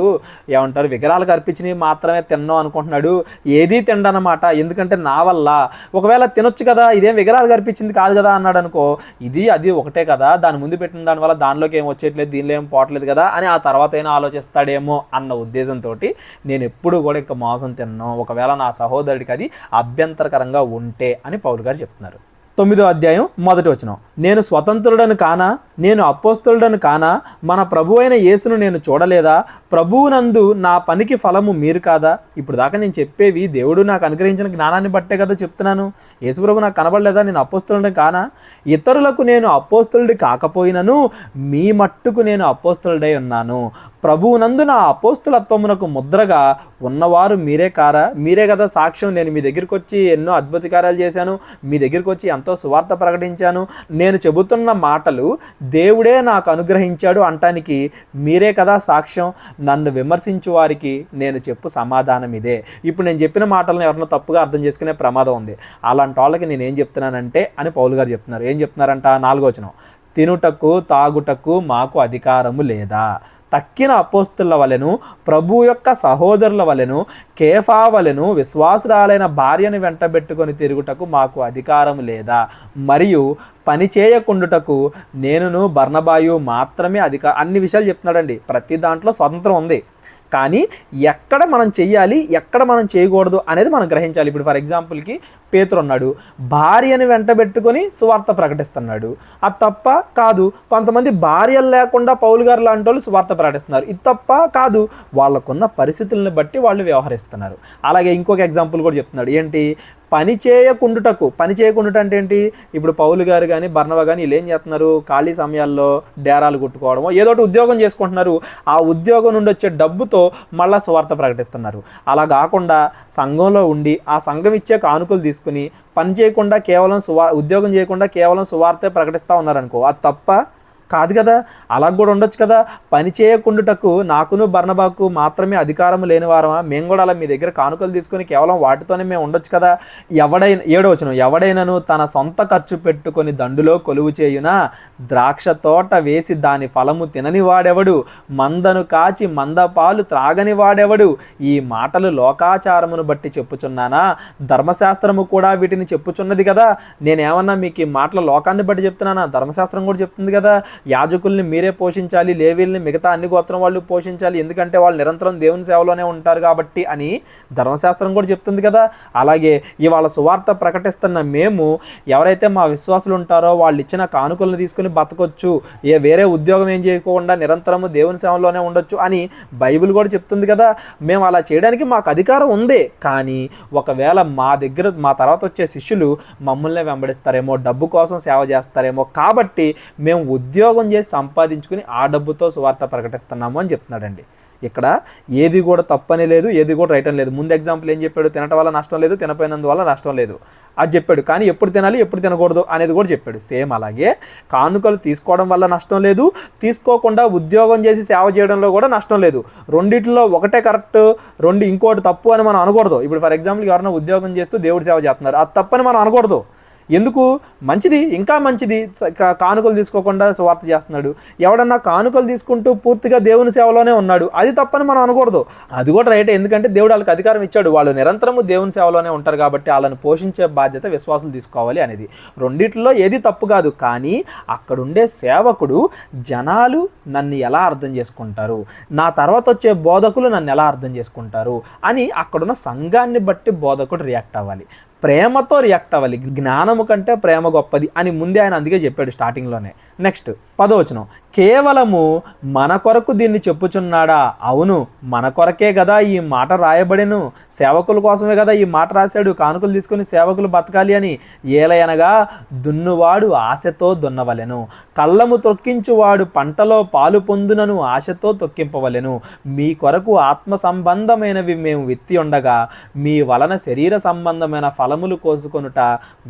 ఏమంటారు విగ్రహాలకు అర్పించినవి మాత్రమే తిన్నాం అనుకుంటున్నాడు, ఏదీ తిండనమాట, ఎందుకంటే నా వల్ల ఒకవేళ తినొచ్చు కదా, ఇదేం విగ్రహాలకు అర్పించింది కాదు కదా అన్నాడు అనుకో, ఇది అది ఒకటే కదా, దాని ముందు పెట్టిన దానివల్ల దానిలోకి ఏం వచ్చేట్లేదు, దీనిలో ఏం పోవట్లేదు కదా అని ఆ తర్వాత అయినా ఆలోచిస్తాడేమో అన్న ఉద్దేశంతో నేను ఎప్పుడు కూడా ఇంకా మాంసం తిన్నాను, ఒకవేళ నా సహోదరుడికి అది అభ్యంతరకరంగా ఉంటే అని పౌలు గారు చెప్తున్నారు. 9వ అధ్యాయం 1వ వచనం, నేను స్వతంత్రుడను కానా, నేను అపోస్తలుడను కానా, మన ప్రభు అయిన యేసును నేను చూడలేదా, ప్రభువునందు నా పనికి ఫలము మీరు కాదా. ఇప్పుడు దాకా నేను చెప్పేవి దేవుడు నాకు అనుగ్రహించిన జ్ఞానాన్ని బట్టే కదా చెప్తున్నాను. యేసు ప్రభు నాకు కనబడలేదా, నేను అపోస్తలుడను కానా, ఇతరులకు నేను అపోస్తలుడి కాకపోయినను మీ మట్టుకు నేను అపోస్తలుడై ఉన్నాను. ప్రభువునందు నా అపోస్తలత్వమునకు ముద్రగా ఉన్నవారు మీరే కారా, మీరే కదా సాక్ష్యం. నేను మీ దగ్గరికి వచ్చి ఎన్నో అద్భుత కార్యాలు చేశాను, మీ దగ్గరికి వచ్చి ఎంతో సువార్త ప్రకటించాను, నేను చెబుతున్న మాటలు దేవుడే నాకు అనుగ్రహించాడు అంటానికి మీరే కదా సాక్ష్యం. నన్ను విమర్శించు వారికి నేను చెప్పు సమాధానం ఇదే. ఇప్పుడు నేను చెప్పిన మాటలను ఎవరినో తప్పుగా అర్థం చేసుకునే ప్రమాదం ఉంది. అలాంటి వాళ్ళకి నేను ఏం చెప్తున్నానంటే అని పౌలు గారు చెప్తున్నారు. ఏం చెప్తున్నారంట, 4వ వచనం, తినుటకు తాగుటకు మాకు అధికారము లేదా, తక్కిన అపోస్తుల వలెను ప్రభు యొక్క సహోదరుల వలెను కేఫా వలెను విశ్వాసురాలైన భార్యను వెంటబెట్టుకొని తిరుగుటకు మాకు అధికారం లేదా, మరియు పని చేయకుండుటకు నేనును బర్నబాయు మాత్రమే అన్ని విషయాలు చెప్తున్నాడండి. ప్రతి దాంట్లో స్వతంత్రం ఉంది, కానీ ఎక్కడ మనం చెయ్యాలి ఎక్కడ మనం చేయకూడదు అనేది మనం గ్రహించాలి. ఇప్పుడు ఫర్ ఎగ్జాంపుల్కి పేతురు ఉన్నాడు, భార్యను వెంటబెట్టుకొని సువార్త ప్రకటిస్తున్నాడు, అది తప్ప కాదు. కొంతమంది భార్యలు లేకుండా పౌలు గారు లాంటి వాళ్ళు సువార్త ప్రకటిస్తున్నారు, ఇది తప్ప కాదు. వాళ్ళకున్న పరిస్థితులను బట్టి వాళ్ళు వ్యవహరిస్తున్నారు. అలాగే ఇంకొక ఎగ్జాంపుల్ కూడా చెప్తున్నాడు, ఏంటి, పని చేయకుండుటకు. పని చేయకుండుట అంటే ఏంటి, ఇప్పుడు పౌలు గారు కానీ బర్నబా కానీ వీళ్ళు ఏం చేస్తున్నారు, ఖాళీ సమయాల్లో డేరాలు కొట్టుకోవడమో ఏదోటి ఉద్యోగం చేసుకుంటున్నారు, ఆ ఉద్యోగం నుండి వచ్చే డబ్బుతో మళ్ళీ సువార్త ప్రకటిస్తున్నారు. అలా కాకుండా సంఘంలో ఉండి ఆ సంఘం ఇచ్చే కానుకలు తీసుకుని పని చేయకుండా కేవలం ఉద్యోగం చేయకుండా కేవలం సువార్తే ప్రకటిస్తూ ఉన్నారనుకో, అది తప్ప కాదు కదా. అలా కూడా ఉండొచ్చు కదా. పని చేయకుండుటకు నాకును బర్నబాకు మాత్రమే అధికారం లేని వారమా, మేము కూడా అలా మీ దగ్గర కానుకలు తీసుకొని కేవలం వాటితోనే మేము ఉండొచ్చు కదా. 7వ వచనం, ఎవడైనను తన సొంత ఖర్చు పెట్టుకొని దండులో కొలువు చేయునా, ద్రాక్ష తోట వేసి దాని ఫలము తినని వాడెవడు, మందను కాచి మందపాలు త్రాగని వాడెవడు. ఈ మాటలు లోకాచారమును బట్టి చెప్పుచున్నానా, ధర్మశాస్త్రము కూడా వీటిని చెప్పుచున్నది కదా. నేనేమన్నా మీకు ఈ మాటల లోకాన్ని బట్టి చెప్తున్నానా, ధర్మశాస్త్రం కూడా చెప్తుంది కదా. యాజకుల్ని మీరే పోషించాలి, లేవీల్ని మిగతా అన్ని గోత్రం వాళ్ళు పోషించాలి, ఎందుకంటే వాళ్ళు నిరంతరం దేవుని సేవలోనే ఉంటారు కాబట్టి అని ధర్మశాస్త్రం కూడా చెప్తుంది కదా. అలాగే ఇవాళ సువార్త ప్రకటిస్తున్న మేము ఎవరైతే మా విశ్వాసులు ఉంటారో వాళ్ళు ఇచ్చిన కానుకలను తీసుకుని బతకొచ్చు, వేరే ఉద్యోగం ఏం చేయకుండా నిరంతరము దేవుని సేవలోనే ఉండొచ్చు అని బైబిల్ కూడా చెప్తుంది కదా. మేము అలా చేయడానికి మాకు అధికారం ఉంది. కానీ ఒకవేళ మా తర్వాత వచ్చే శిష్యులు మమ్మల్ని వెంబడిస్తారేమో, డబ్బు కోసం సేవ చేస్తారేమో, కాబట్టి మేము ఉద్యోగం చేసి సంపాదించుకుని ఆ డబ్బుతో సువార్త ప్రకటిస్తున్నాము అని చెప్తున్నాడండి. ఇక్కడ ఏది కూడా తప్పని లేదు, ఏది కూడా రైట్ అని లేదు. ముందు ఎగ్జాంపుల్ ఏం చెప్పాడు, తినటం వల్ల నష్టం లేదు, తినపోయినందువల్ల నష్టం లేదు అది చెప్పాడు. కానీ ఎప్పుడు తినాలి ఎప్పుడు తినకూడదు అనేది కూడా చెప్పాడు. సేమ్ అలాగే కానుకలు తీసుకోవడం వల్ల నష్టం లేదు, తీసుకోకుండా ఉద్యోగం చేసి సేవ చేయడంలో కూడా నష్టం లేదు. రెండిట్లో ఒకటే కరెక్ట్, ఇంకోటి తప్పు అని మనం అనకూడదు. ఇప్పుడు ఫర్ ఎగ్జాంపుల్ ఎవరైనా ఉద్యోగం చేస్తూ దేవుడి సేవ చేస్తున్నారు, అది తప్పని మనం అనకూడదు. ఎందుకు? మంచిది, ఇంకా మంచిది. కానుకలు తీసుకోకుండా సువార్త చేస్తున్నాడు. ఎవడన్నా కానుకలు తీసుకుంటూ పూర్తిగా దేవుని సేవలోనే ఉన్నాడు, అది తప్పని మనం అనకూడదు. అది కూడా రైటే, ఎందుకంటే దేవుడు వాళ్ళకి అధికారం ఇచ్చాడు. వాళ్ళు నిరంతరము దేవుని సేవలోనే ఉంటారు కాబట్టి వాళ్ళని పోషించే బాధ్యత విశ్వాసులు తీసుకోవాలి అనేది. రెండిట్లో ఏది తప్పు కాదు. కానీ అక్కడుండే సేవకుడు జనాలు నన్ను ఎలా అర్థం చేసుకుంటారు, నా తర్వాత వచ్చే బోధకులు నన్ను ఎలా అర్థం చేసుకుంటారు అని అక్కడున్న సంఘాన్ని బట్టి బోధకుడు రియాక్ట్ అవ్వాలి, ప్రేమతో రియాక్ట్ అవ్వాలి. జ్ఞానము కంటే ప్రేమ గొప్పది అని ముందే ఆయన అందుకే చెప్పాడు స్టార్టింగ్లోనే. నెక్స్ట్ 10వ వచనం, కేవలము మన కొరకు దీన్ని చెప్పుచున్నాడా? అవును, మన కొరకే కదా ఈ మాట రాయబడెను, సేవకుల కోసమే కదా ఈ మాట రాశాడు. కానుకలు తీసుకుని సేవకులు బతకాలి అని. ఏలయనగా దున్నువాడు ఆశతో దున్నవలెను, కళ్ళము తొక్కించువాడు పంటలో పాలు పొందునను ఆశతో తొక్కింపవలెను. మీ కొరకు ఆత్మ సంబంధమైనవి మేము విత్తి ఉండగా మీ వలన శరీర సంబంధమైన ఫలములు కోసుకొనుట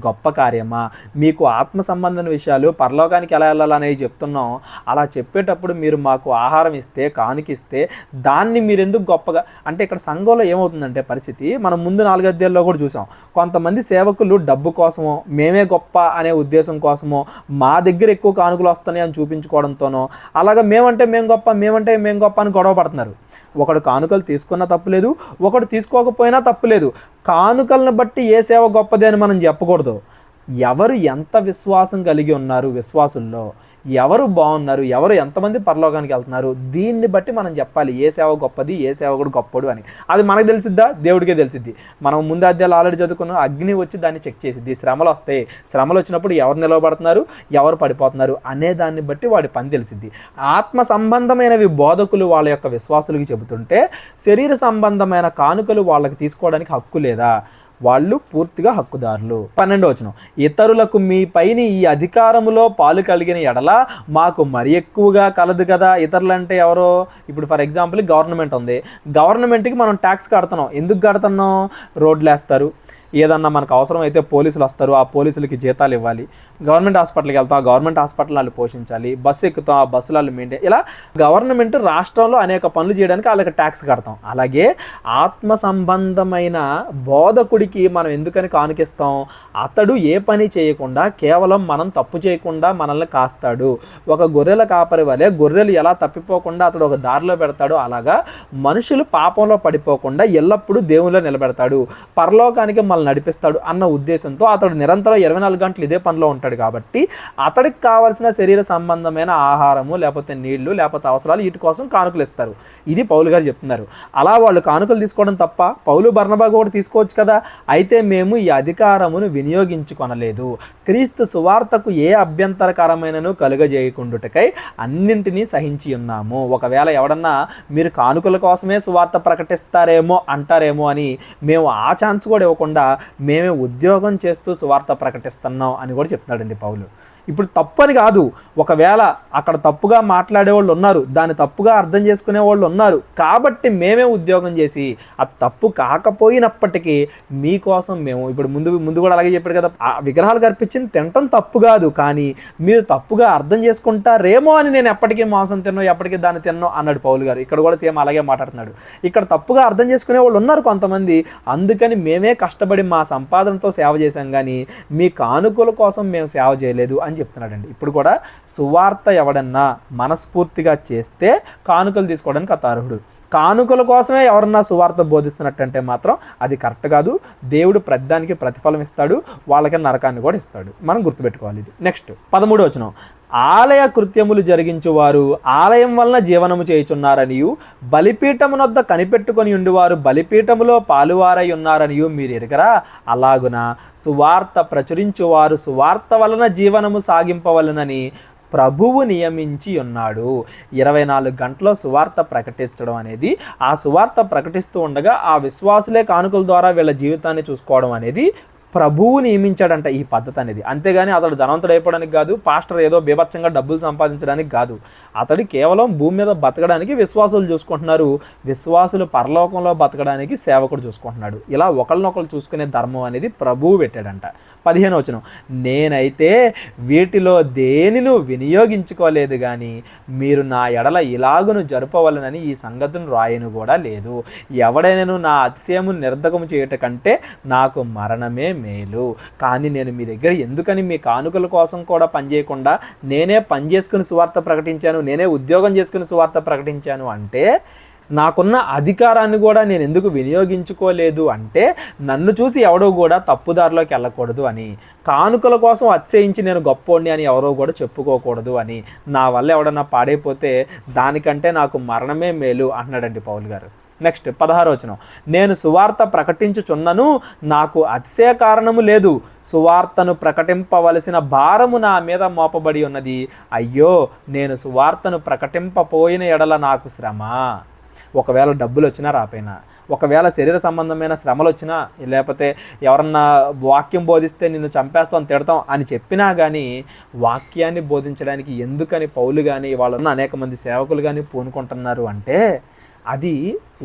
గొప్ప కార్యమా? మీకు ఆత్మ సంబంధమైన విషయాలు, పరలోకానికి ఎలా వెళ్ళాలనేవి చెప్తున్నాం. అలా చెప్పేటప్పుడు మీరు మాకు ఆహారం ఇస్తే, కానుకిస్తే దాన్ని మీరు ఎందుకు గొప్పగా అంటే ఇక్కడ సంఘంలో ఏమవుతుందంటే పరిస్థితి, మనం ముందు 4 అధ్యాయాల్లో కూడా చూసాం. కొంతమంది సేవకులు డబ్బు కోసమో, మేమే గొప్ప అనే ఉద్దేశం కోసమో, మా దగ్గర ఎక్కువ కానుకలు వస్తున్నాయి అని చూపించుకోవడంతోనో, అలాగా మేమంటే మేము గొప్ప, మేమంటే మేము గొప్ప అని గొడవ పడుతున్నారు. ఒకడు కానుకలు తీసుకున్నా తప్పులేదు, ఒకడు తీసుకోకపోయినా తప్పులేదు. కానుకలను బట్టి ఏ సేవ గొప్పది అని మనం చెప్పకూడదు. ఎవరు ఎంత విశ్వాసం కలిగి ఉన్నారు, విశ్వాసుల్లో ఎవరు బాగున్నారు, ఎవరు ఎంతమంది పరలోకానికి వెళ్తున్నారు, దీన్ని బట్టి మనం చెప్పాలి ఏ సేవ గొప్పది, ఏ సేవకుడు గొప్పడు అని. అది మనకు తెలిసిద్దా? దేవుడికే తెలిసిద్ది. మనం ముందు అధ్యాయాలు ఆల్రెడీ చదువుకున్న అగ్ని వచ్చి దాన్ని చెక్ చేసిద్ది. శ్రమలు వస్తాయి, శ్రమలు వచ్చినప్పుడు ఎవరు నిలవబడుతున్నారు, ఎవరు పడిపోతున్నారు అనే దాన్ని బట్టి వాడి పని తెలిసిద్ది. ఆత్మ సంబంధమైనవి బోధకులు వాళ్ళ యొక్క విశ్వాసులకి చెబుతుంటే, శరీర సంబంధమైన కానుకలు వాళ్ళకి తీసుకోవడానికి హక్కు లేదా? వాళ్ళు పూర్తిగా హక్కుదారులు. 12వ వచనం, ఇతరులకు మీ పైన ఈ అధికారములో పాలు కలిగిన ఎడల మాకు మరి ఎక్కువగా కలదు కదా. ఇతరులు అంటే ఎవరో? ఇప్పుడు ఫర్ ఎగ్జాంపుల్ గవర్నమెంట్ ఉంది, గవర్నమెంట్కి మనం ట్యాక్స్ కడుతున్నాం. ఎందుకు కడుతున్నాం? రోడ్లు వేస్తారు, ఏదన్నా మనకు అవసరం అయితే పోలీసులు వస్తారు, ఆ పోలీసులకి జీతాలు ఇవ్వాలి. గవర్నమెంట్ హాస్పిటల్కి వెళ్తాం, ఆ గవర్నమెంట్ హాస్పిటల్ వాళ్ళు పోషించాలి. బస్సు ఎక్కుతాం, ఆ బస్సులు వాళ్ళు మెయింటైన్. ఇలా గవర్నమెంట్ రాష్ట్రంలో అనేక పనులు చేయడానికి వాళ్ళకి ట్యాక్స్ కడతాం. అలాగే ఆత్మ సంబంధమైన బోధకుడికి మనం ఎందుకని కానుకిస్తాం? అతడు ఏ పని చేయకుండా కేవలం మనం తప్పు చేయకుండా మనల్ని కాస్తాడు. ఒక గొర్రెల కాపరి వలె గొర్రెలు ఎలా తప్పిపోకుండా అతడు ఒక దారిలో పెడతాడో, అలాగా మనుషులు పాపంలో పడిపోకుండా ఎల్లప్పుడూ దేవునిలో నిలబెడతాడు, పరలోకానికి నడిపిస్తాడు అన్న ఉద్దేశంతో అతడు నిరంతరం 24 గంటలు ఇదే పనిలో ఉంటాడు. కాబట్టి అతడికి కావాల్సిన శరీర సంబంధమైన ఆహారము, లేకపోతే నీళ్లు, లేకపోతే అవసరాలు, వీటి కోసం కానుకలు ఇస్తారు. ఇది పౌలు గారు చెప్తున్నారు. అలా వాళ్ళు కానుకలు తీసుకోవడం తప్ప? పౌలు బర్నబా కూడా తీసుకోవచ్చు కదా. అయితే మేము ఈ అధికారమును వినియోగించుకొనలేదు, క్రీస్తు సువార్తకు ఏ అభ్యంతరకరమైనను కలుగజేయకుండుటకై అన్నింటినీ సహించి ఉన్నాము. ఒకవేళ ఎవడన్నా మీరు కానుకల కోసమే సువార్త ప్రకటిస్తారేమో అంటారేమో అని మేము ఆ ఛాన్స్ కూడా ఇవ్వకుండా మేమే ఉద్యోగం చేస్తూ సువార్త ప్రకటిస్తున్నాం అని కూడా చెప్తున్నాడండి పౌలు. ఇప్పుడు తప్పని కాదు, ఒకవేళ అక్కడ తప్పుగా మాట్లాడే వాళ్ళు ఉన్నారు, దాన్ని తప్పుగా అర్థం చేసుకునే వాళ్ళు ఉన్నారు, కాబట్టి మేమే ఉద్యోగం చేసి అది తప్పు కాకపోయినప్పటికీ మీకోసం మేము ఇప్పుడు ముందు కూడా అలాగే చెప్పాడు కదా, ఆ విగ్రహాలు కనిపించింది తినటం తప్పు కాదు, కానీ మీరు తప్పుగా అర్థం చేసుకుంటారేమో అని నేను ఎప్పటికీ మాంసం తిన్నో, ఎప్పటికీ దాన్ని తిన్నో అన్నాడు పౌలు గారు. ఇక్కడ కూడా సేమ్ అలాగే మాట్లాడుతున్నాడు. ఇక్కడ తప్పుగా అర్థం చేసుకునే వాళ్ళు ఉన్నారు కొంతమంది, అందుకని మేమే కష్టపడి మా సంపాదనతో సేవ చేశాం, కానీ మీ కానుకల కోసం మేము సేవ చేయలేదు అని చెప్తున్నాడండి. ఇప్పుడు కూడా సువార్త ఎవడన్నా మనస్ఫూర్తిగా చేస్తే కానుకలు తీసుకోవడానికి అత అర్హుడు. కానుకల కోసమే ఎవరన్నా సువార్త బోధిస్తున్నట్టంటే మాత్రం అది కరెక్ట్ కాదు. దేవుడు ప్రతిదానికి ప్రతిఫలం ఇస్తాడు, వాళ్ళకి నరకాన్ని కూడా ఇస్తాడు. మనం గుర్తుపెట్టుకోవాలి ఇది. నెక్స్ట్ 13వ వచనం, ఆలయ కృత్యములు జరిగించువారు ఆలయం వలన జీవనము చేయుచున్నారనియు, బలిపీఠమునొద్ద కనిపెట్టుకొని ఉండివారు బలిపీఠములో పాలువారై ఉన్నారనియు మీరు ఎరుగరా? అలాగున సువార్త ప్రచురించువారు సువార్త వలన జీవనము సాగింపవలనని ప్రభువు నియమించి ఉన్నాడు. 24 గంటల సువార్త ప్రకటించడం అనేది, ఆ సువార్త ప్రకటిస్తూ ఉండగా ఆ విశ్వాసులే కానుకల ద్వారా వీళ్ళ జీవితాన్ని చూసుకోవడం అనేది ప్రభువు నియమించాడంట ఈ పద్ధతి అనేది. అంతేగాని అతడు ధనవంతుడు అయిపోవడానికి కాదు, పాస్టర్ ఏదో బీభత్సంగా డబ్బులు సంపాదించడానికి కాదు. అతడు కేవలం భూమి మీద బతకడానికి విశ్వాసులు చూసుకుంటున్నారు, విశ్వాసులు పరలోకంలో బతకడానికి సేవకుడు చూసుకుంటున్నాడు. ఇలా ఒకరినొకరు చూసుకునే ధర్మం అనేది ప్రభువు పెట్టాడంట. 15వ వచనం, నేనైతే వీటిలో దేనిను వినియోగించుకోలేదు, కానీ మీరు నా ఎడల ఇలాగును జరపవలనని ఈ సంగతిని రాయను కూడా లేదు. ఎవడైనను నా అతిశయము నిర్ధకము చేయుట కంటే నాకు మరణమే మేలు. కానీ నేను మీ దగ్గర ఎందుకని మీ కానుకల కోసం కూడా పనిచేయకుండా నేనే పని చేసుకుని సువార్త ప్రకటించాను, నేనే ఉద్యోగం చేసుకుని సువార్త ప్రకటించాను అంటే, నాకున్న అధికారాన్ని కూడా నేను ఎందుకు వినియోగించుకోలేదు అంటే, నన్ను చూసి ఎవడో కూడా తప్పుదారిలోకి వెళ్ళకూడదు అని, కానుకల కోసం అతిశయించి నేను గొప్పోడిని అని ఎవరో కూడా చెప్పుకోకూడదు అని, నా వల్ల ఎవడన్నా పాడైపోతే దానికంటే నాకు మరణమే మేలు అంటున్నాడండి పౌలు గారు. నెక్స్ట్ 16వ వచనం, నేను సువార్త ప్రకటించుచున్నను, నాకు అతిశయ కారణము లేదు, సువార్తను ప్రకటింపవలసిన భారము నా మీద మోపబడి ఉన్నది, అయ్యో నేను సువార్తను ప్రకటింపపోయిన ఎడల నాకు శ్రమ. ఒకవేళ డబ్బులు వచ్చినా రాపోయినా, ఒకవేళ శరీర సంబంధమైన శ్రమలు వచ్చినా, లేకపోతే ఎవరన్నా వాక్యం బోధిస్తే నిన్ను చంపేస్తాం తిడతాం అని చెప్పినా కానీ, వాక్యాన్ని బోధించడానికి ఎందుకని పౌలు కానీ వాళ్ళన్న అనేక మంది సేవకులు కానీ పూనుకుంటున్నారు అంటే, అది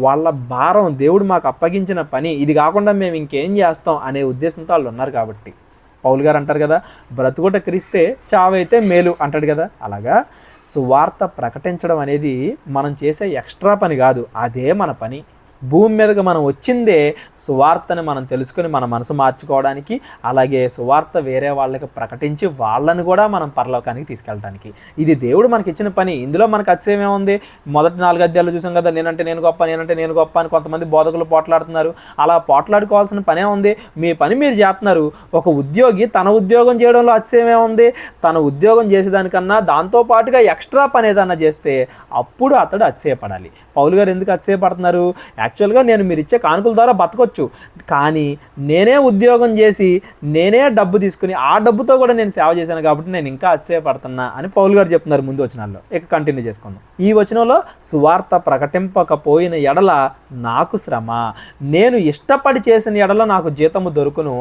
వాళ్ళ భారం, దేవుడు మాకు అప్పగించిన పని, ఇది కాకుండా మేము ఇంకేం చేస్తాం అనే ఉద్దేశంతో వాళ్ళు ఉన్నారు కాబట్టి. పౌలు గారు అంటారు కదా, బ్రతుకుట క్రీస్తే చావైతే మేలు అంటాడు కదా. అలాగా సువార్త ప్రకటించడం అనేది మనం చేసే ఎక్స్ట్రా పని కాదు, అదే మన పని. భూమి మీదకి మనం వచ్చిందే సువార్తని మనం తెలుసుకొని మన మనసు మార్చుకోవడానికి, అలాగే సువార్త వేరే వాళ్ళకి ప్రకటించి వాళ్ళని కూడా మనం పరలోకానికి తీసుకెళ్ళడానికి. ఇది దేవుడు మనకి ఇచ్చిన పని. ఇందులో మనకు అతిశయమే ఉంది. మొదటి 4 అధ్యాయాలు చూసాం కదా, నేనంటే నేను గొప్ప అని కొంతమంది బోధకులు పోట్లాడుతున్నారు. అలా పోట్లాడుకోవాల్సిన పనే ఉంది. మీ పని మీరు చేస్తున్నారు. ఒక ఉద్యోగి తన ఉద్యోగం చేయడంలో అతిశయమే ఉంది. తన ఉద్యోగం చేసేదానికన్నా దాంతోపాటుగా ఎక్స్ట్రా పని ఏదన్నా చేస్తే అప్పుడు అతడు అతిశయపడాలి. పౌలు గారు ఎందుకు అతిశయపడుతున్నారు? యాక్చువల్గా నేను మీరు ఇచ్చే కానుకల ద్వారా బతకొచ్చు, కానీ నేనే ఉద్యోగం చేసి నేనే డబ్బు తీసుకుని ఆ డబ్బుతో కూడా నేను సేవ చేశాను కాబట్టి నేను ఇంకా అతిశయపడుతున్నా అని పౌలు గారు చెప్తున్నారు ముందు వచనాల్లో. ఇక కంటిన్యూ చేసుకుందాం. ఈ వచనంలో సువార్త ప్రకటింపకపోయిన ఎడల నాకు శ్రమ, నేను ఇష్టపడి చేసిన ఎడల నాకు జీతము దొరుకును.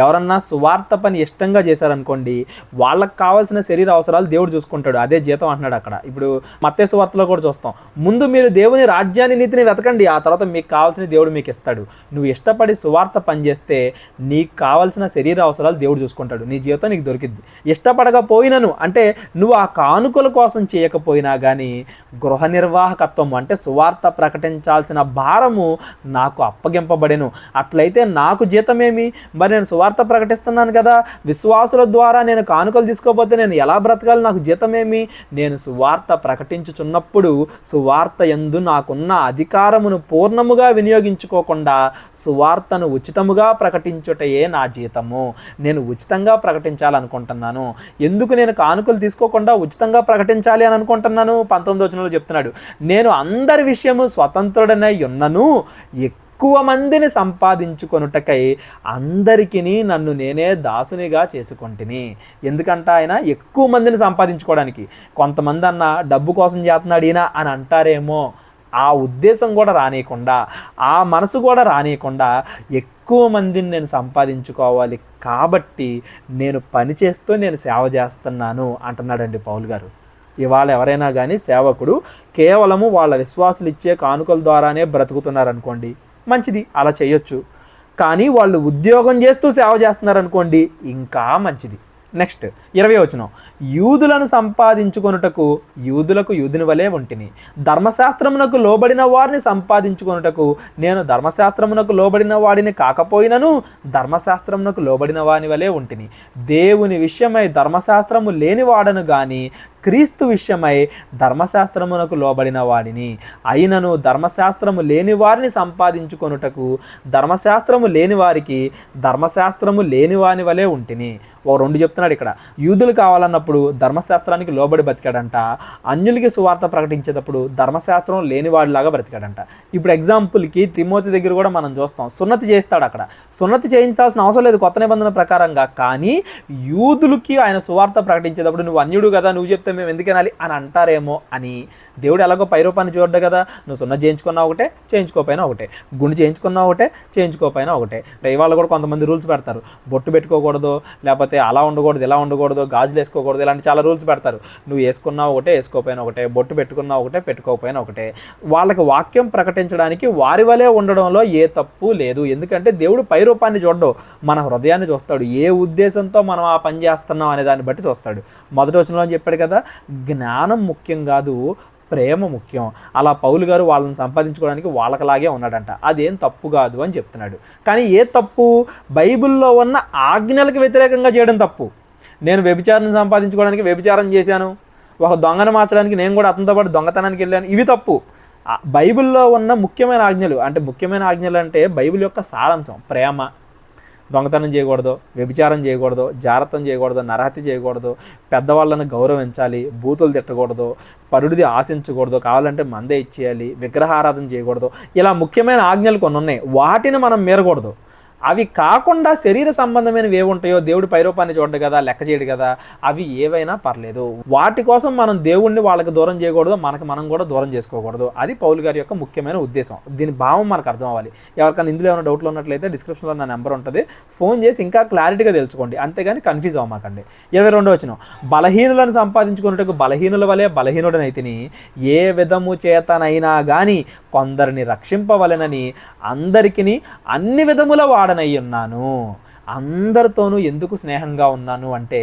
ఎవరన్నా సువార్త పని ఇష్టంగా చేశారనుకోండి, వాళ్ళకి కావాల్సిన శరీర అవసరాలు దేవుడు చూసుకుంటాడు, అదే జీతం అంటున్నాడు అక్కడ. ఇప్పుడు మత్తయి సువార్తలో కూడా చూస్తాం, ముందు మీరు దేవుని రాజ్యాన్ని నీతిని వెతకండి, ఆ తర్వాత మీకు కావాల్సిన దేవుడు మీకు ఇస్తాడు. నువ్వు ఇష్టపడి సువార్త పనిచేస్తే నీకు కావాల్సిన శరీర అవసరాలు దేవుడు చూసుకుంటాడు, నీ జీవితం నీకు దొరికిద్ది. ఇష్టపడకపోయినను అంటే నువ్వు ఆ కానుకల కోసం చేయకపోయినా కానీ గృహ నిర్వాహకత్వం అంటే సువార్త ప్రకటించాల్సిన భారము నాకు అప్పగింపబడెను. అట్లయితే నాకు జీతమేమి? మరి నేను సువార్త ప్రకటిస్తున్నాను కదా, విశ్వాసుల ద్వారా నేను కానుకలు తీసుకోకపోతే నేను ఎలా బ్రతకాలి? నాకు జీతమేమి? నేను సువార్త ప్రకటించుచున్నప్పుడు సువార్త యందు నాకున్న అధికారమును పూర్ణముగా వినియోగించుకోకుండా సువార్తను ఉచితముగా ప్రకటించుటయే నా జీతము. నేను ఉచితంగా ప్రకటించాలనుకుంటున్నాను. ఎందుకు నేను కానుకలు తీసుకోకుండా ఉచితంగా ప్రకటించాలి అని అనుకుంటున్నాను? 19వ వచనంలో చెప్తున్నాడు, నేను అందరి విషయము స్వతంత్రుడనై ఉన్నను, ఎక్కువ మందిని సంపాదించుకొనుటకై అందరికీ నన్ను నేనే దాసునిగా చేసుకొంటిని. ఎందుకంట ఆయన ఎక్కువ మందిని సంపాదించుకోవడానికి. కొంతమంది అన్న డబ్బు కోసం చేస్తున్నాడు ఈయన అని అంటారేమో, ఆ ఉద్దేశం కూడా రానియకుండా, ఆ మనసు కూడా రానియకుండా ఎక్కువ మందిని నేను సంపాదించుకోవాలి కాబట్టి నేను పని చేస్తూ నేను సేవ చేస్తున్నాను అంటున్నాడండి పౌలు గారు. ఇవాళ ఎవరైనా కానీ సేవకుడు కేవలము వాళ్ళ విశ్వాసులు ఇచ్చే కానుకల ద్వారానే బ్రతుకుతున్నారనుకోండి, మంచిది, అలా చేయొచ్చు. కానీ వాళ్ళు ఉద్యోగం చేస్తూ సేవ చేస్తున్నారనుకోండి, ఇంకా మంచిది. నెక్స్ట్ 20వ వచనం, యూదులను సంపాదించుకొనుటకు యూదులకు యూదుని వలె ఉంటిని, ధర్మశాస్త్రమునకు లోబడిన వారిని సంపాదించుకొనుటకు నేను ధర్మశాస్త్రమునకు లోబడిన వాడిని కాకపోయినను ధర్మశాస్త్రమునకు లోబడిన వాని వలె ఉంటిని. దేవుని విషయమై ధర్మశాస్త్రము లేనివాడను కానీ క్రీస్తు విషయమై ధర్మశాస్త్రమునకు లోబడిన వాడిని, అయినను ధర్మశాస్త్రము లేని వారిని సంపాదించుకొనుటకు ధర్మశాస్త్రము లేని వారికి ధర్మశాస్త్రము లేని వాని వలె ఉంటిని. ఓ 2 చెప్తున్నాడు ఇక్కడ. యూదులు కావాలన్నప్పుడు ధర్మశాస్త్రానికి లోబడి బతికాడంట, అన్యులకి సువార్త ప్రకటించేటప్పుడు ధర్మశాస్త్రం లేనివాడిలాగా బ్రతికాడంట. ఇప్పుడు ఎగ్జాంపుల్కి తిమోతి దగ్గర కూడా మనం చూస్తాం, సున్నతి చేస్తాడు. అక్కడ సున్నతి చేయించాల్సిన అవసరం లేదు కొత్త నిబంధన ప్రకారంగా, కానీ యూదులకి ఆయన సువార్త ప్రకటించేటప్పుడు నువ్వు అన్యుడు కదా, నువ్వు చెప్తే మేము ఎందుకు వినాలి అని అంటారేమో అని దేవుడు ఎలాగో పైరూపాన్ని చూడ్డు కదా. నువ్వు సున్నతి చేయించుకున్నా ఒకటే, చేయించుకోకపోయినా ఒకటే, గుండు చేయించుకున్నా ఒకటే, చేయించుకోకపోయినా ఒకటే. ఇవాళ కూడా కొంతమంది రూల్స్ పెడతారు, బొట్టు పెట్టుకోకూడదు, లేకపోతే అలా ఉండకూడదు, ఇలా ఉండకూడదు, గాజులు వేసుకోకూడదు, ఇలాంటి చాలా రూల్స్ పెడతారు. నువ్వు వేసుకున్నా ఒకటే, వేసుకోకపోయినా ఒకటే, బొట్టు పెట్టుకున్నా ఒకటే, పెట్టుకోకపోయినా ఒకటే. వాళ్ళకి వాక్యం ప్రకటించడానికి వారి వలే ఉండడంలో ఏ తప్పు లేదు. ఎందుకంటే దేవుడు పైరూపాన్ని చూడడు, మన హృదయాన్ని చూస్తాడు. ఏ ఉద్దేశంతో మనం ఆ పని చేస్తున్నాం అనే దాన్ని బట్టి చూస్తాడు. మొదటి వచనంలో చెప్పాడు కదా, జ్ఞానం ముఖ్యం కాదు, ప్రేమ ముఖ్యం. అలా పౌలు గారు వాళ్ళని సంపాదించుకోవడానికి వాళ్ళకలాగే ఉన్నాడంట. అదేం తప్పు కాదు అని చెప్తున్నాడు. కానీ ఏ తప్పు? బైబిల్లో ఉన్న ఆజ్ఞలకు వ్యతిరేకంగా చేయడం తప్పు. నేను వ్యభిచారం సంపాదించుకోవడానికి వ్యభిచారం చేశాను, ఒక దొంగను మార్చడానికి నేను కూడా అతనితో పాటు దొంగతనానికి వెళ్ళాను, ఇవి తప్పు. బైబిల్లో ఉన్న ముఖ్యమైన ఆజ్ఞలు అంటే బైబిల్ యొక్క సారాంశం ప్రేమ. దొంగతనం చేయకూడదు, వ్యభిచారం చేయకూడదు, జారత్వం చేయకూడదు, నరహత్య చేయకూడదు, పెద్దవాళ్ళను గౌరవించాలి, బూతులు తిట్టకూడదు, పరుడిది ఆశించకూడదు, కావాలంటే మందే ఇచ్చేయాలి, విగ్రహారాధన చేయకూడదు. ఇలా ముఖ్యమైన ఆజ్ఞలు కొన్ని ఉన్నాయి. వాటిని మనం మీరకూడదు. అవి కాకుండా శరీర సంబంధమైనవి ఏముంటాయో, దేవుడి పైరూపాన్ని చూడడు కదా, లెక్క చేయడు కదా, అవి ఏవైనా పర్లేదు. వాటి కోసం మనం దేవుణ్ణి వాళ్ళకి దూరం చేయకూడదు, మనం కూడా దూరం చేసుకోకూడదు. అది పౌలు గారి యొక్క ముఖ్యమైన ఉద్దేశం. దీని భావం మనకు అర్థం అవ్వాలి. ఎవరికైనా ఇందులో ఏమైనా డౌట్లు ఉన్నట్లయితే డిస్క్రిప్షన్లో నా నెంబర్ ఉంటుంది, ఫోన్ చేసి ఇంకా క్లారిటీగా తెలుసుకోండి. అంతేగాని కన్ఫ్యూజ్ అవ్వమాకండి. 22వ వచనం, బలహీనులను సంపాదించుకున్నట్టుకు బలహీనుల వలె బలహీనుడనైతిని, ఏ విధము చేతనైనా కానీ కొందరిని రక్షింపవలెనని అందరికీ అన్ని విధముల వాడనై ఉన్నాను. అందరితోనూ ఎందుకు స్నేహంగా ఉన్నాను అంటే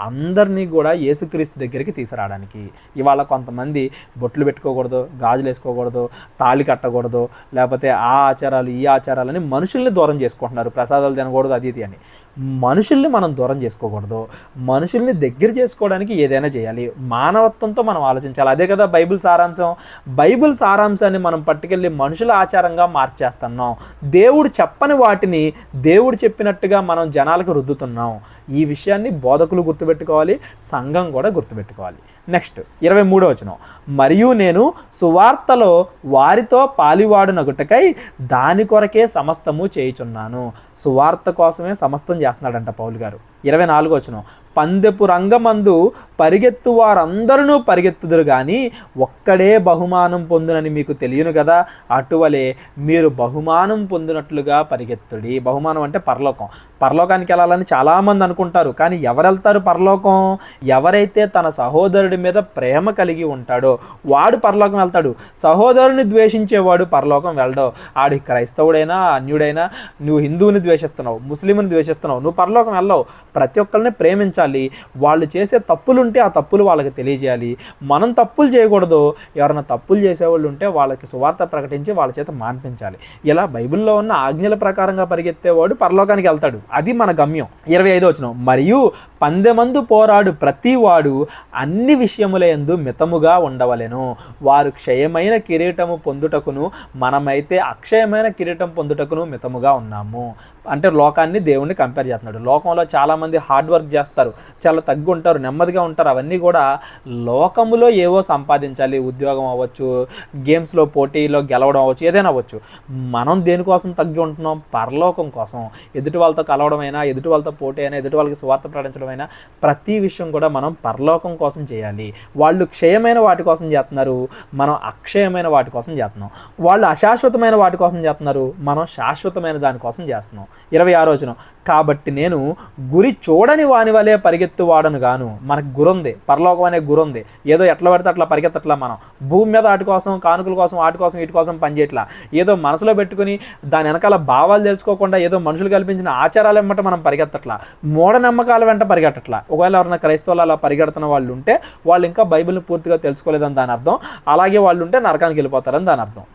అందరినీ కూడా యేసుక్రీస్తు దగ్గరికి తీసుకురావడానికి. ఇవాళ కొంతమంది బొట్లు పెట్టుకోకూడదు, గాజులు వేసుకోకూడదు, తాళి కట్టకూడదు, లేకపోతే ఆ ఆచారాలు ఈ ఆచారాలని మనుషుల్ని దూరం చేసుకుంటున్నారు. ప్రసాదాలు తినకూడదు, అది ఇది అని. మనుషుల్ని మనం దూరం చేసుకోకూడదు. మనుషుల్ని దగ్గర చేసుకోవడానికి ఏదైనా చేయాలి. మానవత్వంతో మనం ఆలోచించాలి. అదే కదా బైబిల్ సారాంశం. బైబిల్ సారాంశాన్ని మనం పట్టుకెళ్ళి మనుషుల ఆచారంగా మార్చేస్తున్నాం. దేవుడు చెప్పని వాటిని దేవుడు చెప్పినట్టుగా మనం జనాలకు రుద్దుతున్నాం. ఈ విషయాన్ని బోధకులు గుర్తుపెట్టుకోవాలి, సంఘం కూడా గుర్తుపెట్టుకోవాలి. నెక్స్ట్ 23వ వచనం, మరియు నేను సువార్తలో వారితో పాలివాడునగుటకై దాని కొరకే సమస్తము చేయుచున్నాను. సువార్త కోసమే సమస్తం చేస్తున్నాడంట పౌలు గారు. 24వ వచనం, పందెపు రంగమందు పరిగెత్తు వారందరూ పరిగెత్తుదురు కానీ ఒక్కడే బహుమానం పొందునని మీకు తెలియను కదా, అటువలే మీరు బహుమానం పొందినట్లుగా పరిగెత్తుడి. బహుమానం అంటే పరలోకం. పరలోకానికి వెళ్ళాలని చాలామంది అనుకుంటారు, కానీ ఎవరు వెళ్తారు పరలోకం? ఎవరైతే తన సహోదరుడి మీద ప్రేమ కలిగి ఉంటాడో వాడు పరలోకం వెళ్తాడు. సహోదరుని ద్వేషించేవాడు పరలోకం వెళ్ళడో. ఆడి క్రైస్తవుడైనా అన్యుడైనా, నువ్వు హిందువుని ద్వేషిస్తున్నావు, ముస్లింని ద్వేషిస్తున్నావు, నువ్వు పరలోకం వెళ్ళవు. ప్రతి ఒక్కరిని ప్రేమించాలి. వాళ్ళు చేసే తప్పులుంటే ఆ తప్పులు వాళ్ళకి తెలియజేయాలి. మనం తప్పులు చేయకూడదు. ఎవరైనా తప్పులు చేసేవాళ్ళు ఉంటే వాళ్ళకి సువార్త ప్రకటించి వాళ్ళ చేత మాన్పించాలి. ఇలా బైబిల్లో ఉన్న ఆజ్ఞల ప్రకారంగా పరిగెత్తేవాడు పరలోకానికి వెళ్తాడు. అది మన గమ్యం. 25వ వచనం, మరియు పందెమందు పోరాడు ప్రతివాడు అన్ని విషయములందు మితముగా ఉండవలెను. వారు క్షయమైన కిరీటము పొందుటకును మనమైతే అక్షయమైన కిరీటం పొందుటకును మితముగా ఉన్నాము. అంటే లోకాన్ని దేవుణ్ణి కంపేర్ చేస్తున్నాడు. లోకంలో చాలామంది హార్డ్ వర్క్ చేస్తారు, చాలా తగ్గి ఉంటారు, నెమ్మదిగా ఉంటారు. అవన్నీ కూడా లోకములో ఏవో సంపాదించాలి. ఉద్యోగం అవ్వచ్చు, గేమ్స్లో పోటీలో గెలవడం అవ్వచ్చు, ఏదైనా అవ్వచ్చు. మనం దేనికోసం తగ్గి ఉంటున్నాం? పరలోకం కోసం. ఎదుటి వాళ్ళతో కలవడమైనా, ఎదుటి వాళ్ళతో పోటీ అయినా, ఎదుటి వాళ్ళకి స్వార్థ ప్రకటించడం అయినా, ప్రతి విషయం కూడా మనం పరలోకం కోసం చేయాలి. వాళ్ళు క్షయమైన వాటి కోసం చేస్తున్నారు, మనం అక్షయమైన వాటి కోసం చేస్తున్నాం. వాళ్ళు అశాశ్వతమైన వాటి కోసం చేస్తున్నారు, మనం శాశ్వతమైన దానికోసం చేస్తున్నాం. 26వ వచనం, కాబట్టి నేను గురి చూడని వాని వలే పరిగెత్తువాడను గాను. మనకు గురుంది, పరలోకం అనే గురుంది. ఏదో ఎట్లా పడితే అట్లా పరిగెత్తట్లా. మనం భూమి మీద వాటి కోసం, కానుకల కోసం, వాటి కోసం, వీటి కోసం పనిచేయట్లా. ఏదో మనసులో పెట్టుకుని దాని వెనకాల భావాలు తెలుసుకోకుండా ఏదో మనుషులు కల్పించిన ఆచారాలు వెంట మనం పరిగెత్తట్లా. మూఢనమ్మకాల వెంట పరిగెట్టట్లా. ఒకవేళ ఎవరైనా క్రైస్తవులు అలా పరిగెడుతున్న వాళ్ళు ఉంటే వాళ్ళు ఇంకా బైబిల్ని పూర్తిగా తెలుసుకోలేదని దాని అర్థం. అలాగే వాళ్ళు ఉంటే నరకానికి వెళ్ళిపోతారని దాని అర్థం.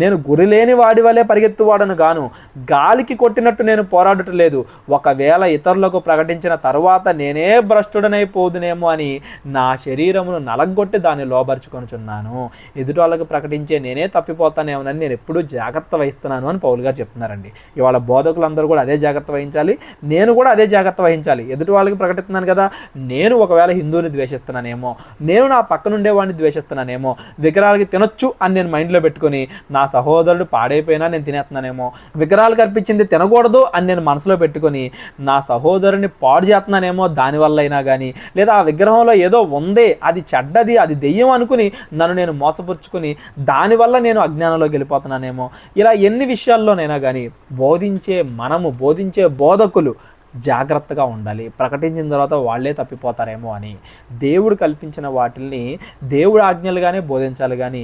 నేను గురి లేని వాడి వలె పరిగెత్తువాడను గాను, గాలికి కొట్టినట్టు నేను పోరాడటం లేదు. ఒకవేళ ఇతరులకు ప్రకటించిన తరువాత నేనే భ్రష్టుడనైపోదునేమో అని నా శరీరమును నలగొట్టి దాన్ని లోబరుచుకొనుచున్నాను. ఎదుటి వాళ్ళకు ప్రకటించే నేనే తప్పిపోతానేమోనని నేను ఎప్పుడూ జాగ్రత్త వహిస్తున్నాను అని పౌలు గారు చెప్తున్నారండి. ఇవాళ బోధకులందరూ కూడా అదే జాగ్రత్త వహించాలి. నేను కూడా అదే జాగ్రత్త వహించాలి. ఎదుటి వాళ్ళకి ప్రకటిస్తున్నాను కదా, నేను ఒకవేళ హిందువుని ద్వేషిస్తున్నానేమో, నేను నా పక్కనుండే వాడిని ద్వేషిస్తున్నానేమో, విగ్రహాలకి తినొచ్చు అని నేను మైండ్లో పెట్టుకుని నా సహోదరుడు పాడైపోయినా నేను తినేస్తున్నానేమో, విగ్రహాలకు అర్పించింది తినకూడదు అని నేను మనసులో పెట్టుకొని నా సహోదరుని పాడు చేస్తున్నానేమో దానివల్ల అయినా కానీ, లేదా ఆ విగ్రహంలో ఏదో ఉందే, అది చెడ్డది, అది దెయ్యం అనుకుని నన్ను నేను మోసపుచ్చుకుని దానివల్ల నేను అజ్ఞానంలోకి వెళ్ళిపోతున్నానేమో. ఇలా ఎన్ని విషయాల్లోనైనా కానీ బోధించే బోధకులు జాగ్రత్తగా ఉండాలి. ప్రకటించిన తర్వాత వాళ్ళే తప్పిపోతారేమో అని. దేవుడు కల్పించిన వాటిల్ని దేవుడు ఆజ్ఞలుగానే బోధించాలి కానీ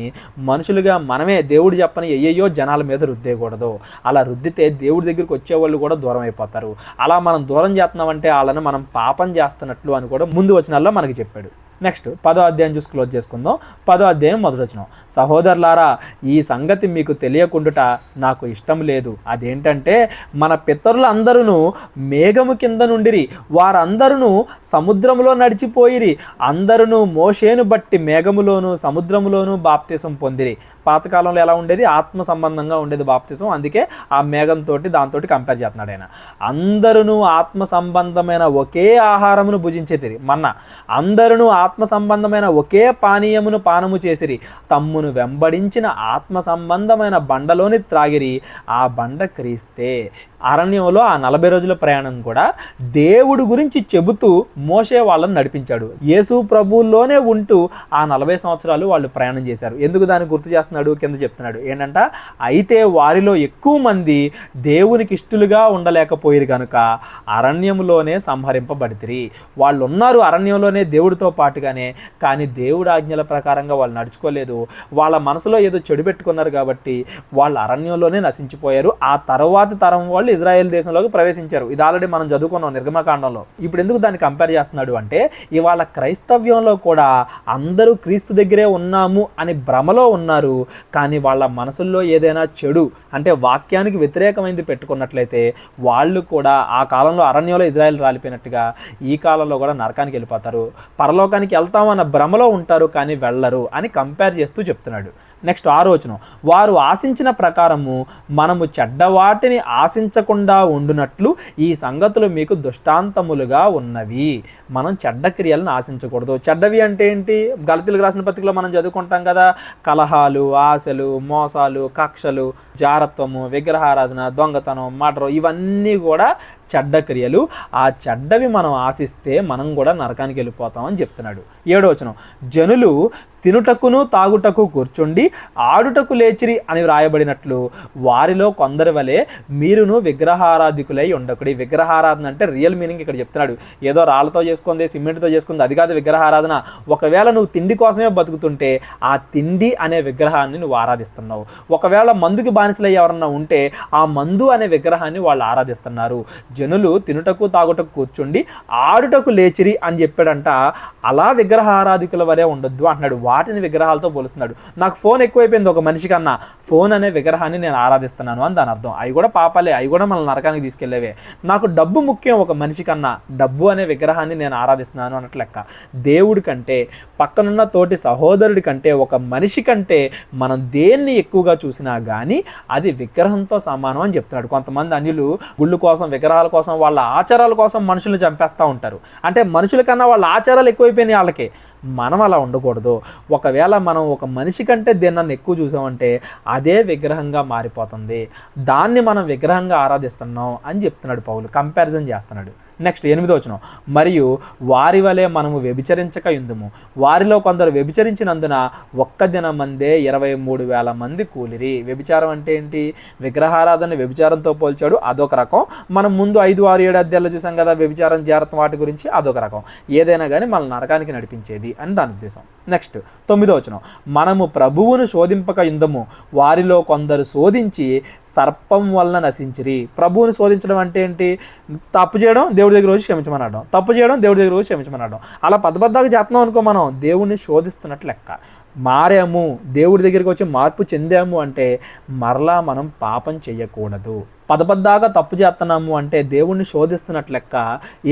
మనుషులుగా మనమే దేవుడు చెప్పని అయ్యయ్యో జనాల మీద రుద్దేయకూడదు. అలా రుద్దితే దేవుడి దగ్గరికి వచ్చేవాళ్ళు కూడా దూరం అయిపోతారు. అలా మనం దూరం చేస్తున్నామంటే వాళ్ళని మనం పాపం చేస్తున్నట్లు అని కూడా ముందు వచనాల్లో మనకి చెప్పాడు. నెక్స్ట్ 10వ అధ్యాయం చూసి క్లోజ్ చేసుకుందాం. 10వ అధ్యాయం మొదటి వచనం, సహోదరులారా ఈ సంగతి మీకు తెలియకుండుట నాకు ఇష్టం లేదు. అదేంటంటే మన పితరులందరూ మేఘము కింద నుండిరి, వారందరూ సముద్రములో నడిచిపోయిరి, అందరూ మోషేను బట్టి మేఘములోను సముద్రములోను బాప్తిసం పొందిరి. పాతకాలంలో ఎలా ఉండేది? ఆత్మ సంబంధంగా ఉండేది బాప్తిసం. అందుకే ఆ మేఘంతో దాంతో కంపేర్ చేస్తున్నాడు ఆయన. అందరూ ఆత్మ సంబంధమైన ఒకే ఆహారమును భుజించేది మన్నా, అందరూ ఆత్మ సంబంధమైన ఒకే పానీయమును పానము చేసిరి, తమ్మును వెంబడించిన ఆత్మ సంబంధమైన బండలోని త్రాగిరి, ఆ బండ క్రీస్తే. అరణ్యంలో ఆ 40 రోజుల ప్రయాణం కూడా దేవుడు గురించి చెబుతూ మోషే వాళ్ళని నడిపించాడు. యేసు ప్రభువులోనే ఉంటూ ఆ 40 సంవత్సరాలు వాళ్ళు ప్రయాణం చేశారు. ఎందుకు దాన్ని గుర్తు చేస్తున్నాడు? కింద చెప్తున్నాడు ఏంటంట, అయితే వారిలో ఎక్కువ మంది దేవునికి ఇష్టలుగా ఉండలేకపోయారు కనుక అరణ్యంలోనే సంహరింపబడితిరి. వాళ్ళు ఉన్నారు అరణ్యంలోనే దేవుడితో పాటుగానే, కానీ దేవుడి ఆజ్ఞల ప్రకారంగా వాళ్ళు నడుచుకోలేదు. వాళ్ళ మనసులో ఏదో చెడు పెట్టుకున్నారు కాబట్టి వాళ్ళు అరణ్యంలోనే నశించిపోయారు. ఆ తర్వాతి తరం వాళ్ళు ఇజ్రాయెల్ దేశంలోకి ప్రవేశించారు. ఇది ఆల్రెడీ మనం చదువుకున్నాం నిర్గమకాండంలో. ఇప్పుడు ఎందుకు దాన్ని కంపేర్ చేస్తున్నాడు అంటే, ఇవాళ క్రైస్తవ్యంలో కూడా అందరూ క్రీస్తు దగ్గరే ఉన్నాము అని భ్రమలో ఉన్నారు, కానీ వాళ్ళ మనసుల్లో ఏదైనా చెడు అంటే వాక్యానికి వ్యతిరేకమైనది పెట్టుకున్నట్లయితే వాళ్ళు కూడా ఆ కాలంలో అరణ్యంలో ఇజ్రాయెల్ రాలిపోయినట్టుగా ఈ కాలంలో కూడా నరకానికి వెళ్ళిపోతారు, పరలోకానికి వెళ్తామన్న భ్రమలో ఉంటారు కానీ వెళ్ళరు అని కంపేర్ చేస్తూ చెప్తున్నాడు. నెక్స్ట్ 6వ వచనం, వారు ఆశించిన ప్రకారము మనము చెడ్డవాటిని ఆశించకుండా ఉండునట్లు ఈ సంగతులు మీకు దృష్టాంతములుగా ఉన్నవి. మనం చెడ్డ క్రియలను ఆశించకూడదు. చెడ్డవి అంటే ఏంటి? గలతీయులకు రాసిన పత్రికలో మనం చదువుకుంటాం కదా, కలహాలు, ఆశలు, మోసాలు, కక్షలు, జారత్వము, విగ్రహారాధన, దొంగతనం, మర్డర్, ఇవన్నీ కూడా చెడ్డ క్రియలు. ఆ చెడ్డవి మనం ఆశిస్తే మనం కూడా నరకానికి వెళ్ళిపోతామని చెప్తున్నాడు. 7వ వచనం, జనులు తినుటకును తాగుటకు కూర్చుండి ఆడుటకు లేచిరి అని వ్రాయబడినట్లు వారిలో కొందరి వలె మీరును విగ్రహారాధికులై ఉండకుడి. విగ్రహారాధన అంటే రియల్ మీనింగ్ ఇక్కడ చెప్తున్నాడు. ఏదో రాళ్ళతో చేసుకుంది, సిమెంట్తో చేసుకుంది, అది కాదు విగ్రహారాధన. ఒకవేళ నువ్వు తిండి కోసమే బతుకుతుంటే ఆ తిండి అనే విగ్రహాన్ని నువ్వు ఆరాధిస్తున్నావు. ఒకవేళ మందుకి బానిసలై ఎవరన్నా ఉంటే ఆ మందు అనే విగ్రహాన్ని వాళ్ళు ఆరాధిస్తున్నారు. జనులు తినుటకు తాగుటకు కూర్చుండి ఆడుటకు లేచిరి అని చెప్పాడంట. అలా విగ్రహారాధికుల వరే ఉండొద్దు అంటున్నాడు. వాటిని విగ్రహాలతో పోలుస్తున్నాడు. నాకు ఫోన్ ఎక్కువైపోయింది ఒక మనిషి కన్నా, ఫోన్ అనే విగ్రహాన్ని నేను ఆరాధిస్తున్నాను అని దాని అర్థం. అవి కూడా పాపాలే, అవి కూడా మన నరకానికి తీసుకెళ్లేవే. నాకు డబ్బు ముఖ్యం ఒక మనిషి కన్నా, డబ్బు అనే విగ్రహాన్ని నేను ఆరాధిస్తున్నాను అన్నట్లు లెక్క. దేవుడి కంటే, పక్కనున్న తోటి సహోదరుడి కంటే, ఒక మనిషి కంటే మనం దేన్ని ఎక్కువగా చూసినా కానీ అది విగ్రహంతో సమానం అని చెప్తున్నాడు. కొంతమంది అన్యులు గుళ్ళు కోసం, విగ్రహాల కోసం, వాళ్ళ ఆచారాల కోసం మనుషుల్ని చంపేస్తూ ఉంటారు. అంటే మనుషుల కన్నా వాళ్ళ ఆచారాలు ఎక్కువైపోయినాయి వాళ్ళకి. మనం అలా ఉండకూడదు. ఒకవేళ మనం ఒక మనిషి కంటే దేన్ని ఎక్కువ చూసామంటే అదే విగ్రహంగా మారిపోతుంది. దాన్ని మనం విగ్రహంగా ఆరాధిస్తున్నాం అని చెప్తున్నాడు పౌలు, కంపారిజన్ చేస్తున్నాడు. నెక్స్ట్ 8వ వచనం, మరియు వారి వలె మనము వ్యభిచరించక యుందుము. వారిలో కొందరు వ్యభిచరించినందున ఒక్క దినమందే 23,000 మంది కూలిరి. వ్యభిచారం అంటే ఏంటి? విగ్రహారాధన వ్యభిచారంతో పోల్చాడు, అదొక రకం. మనం ముందు 5, 6, 7 అధ్యాయాలు చూసాం కదా వ్యభిచారం, జాగ్రత్త వాటి గురించి, అదొక రకం. ఏదైనా కానీ మన నరకానికి నడిపించేది అని దాని ఉద్దేశం. నెక్స్ట్ 9వ వచనం, మనము ప్రభువును శోధింపక యుందము. వారిలో కొందరు శోధించి సర్పం వలన నశించిరి. ప్రభువును శోధించడం అంటే ఏంటి? తప్పు చేయడం, దేవుడి దగ్గర వచ్చి క్షమించమనడం, తప్పు చేయడం, దేవుడి దగ్గర వచ్చి క్షమించమనడం. అలా పెద్దగా చేస్తున్నాం అనుకో, మనం దేవుడిని శోధిస్తున్నట్లు లెక్క. మారాము, దేవుడి దగ్గరికి వచ్చి మార్పు చెందాము అంటే మరలా మనం పాపం చెయ్యకూడదు. పదబద్దాగా తప్పు చేస్తున్నాము అంటే దేవుడిని శోధిస్తున్నట్లు లెక్క.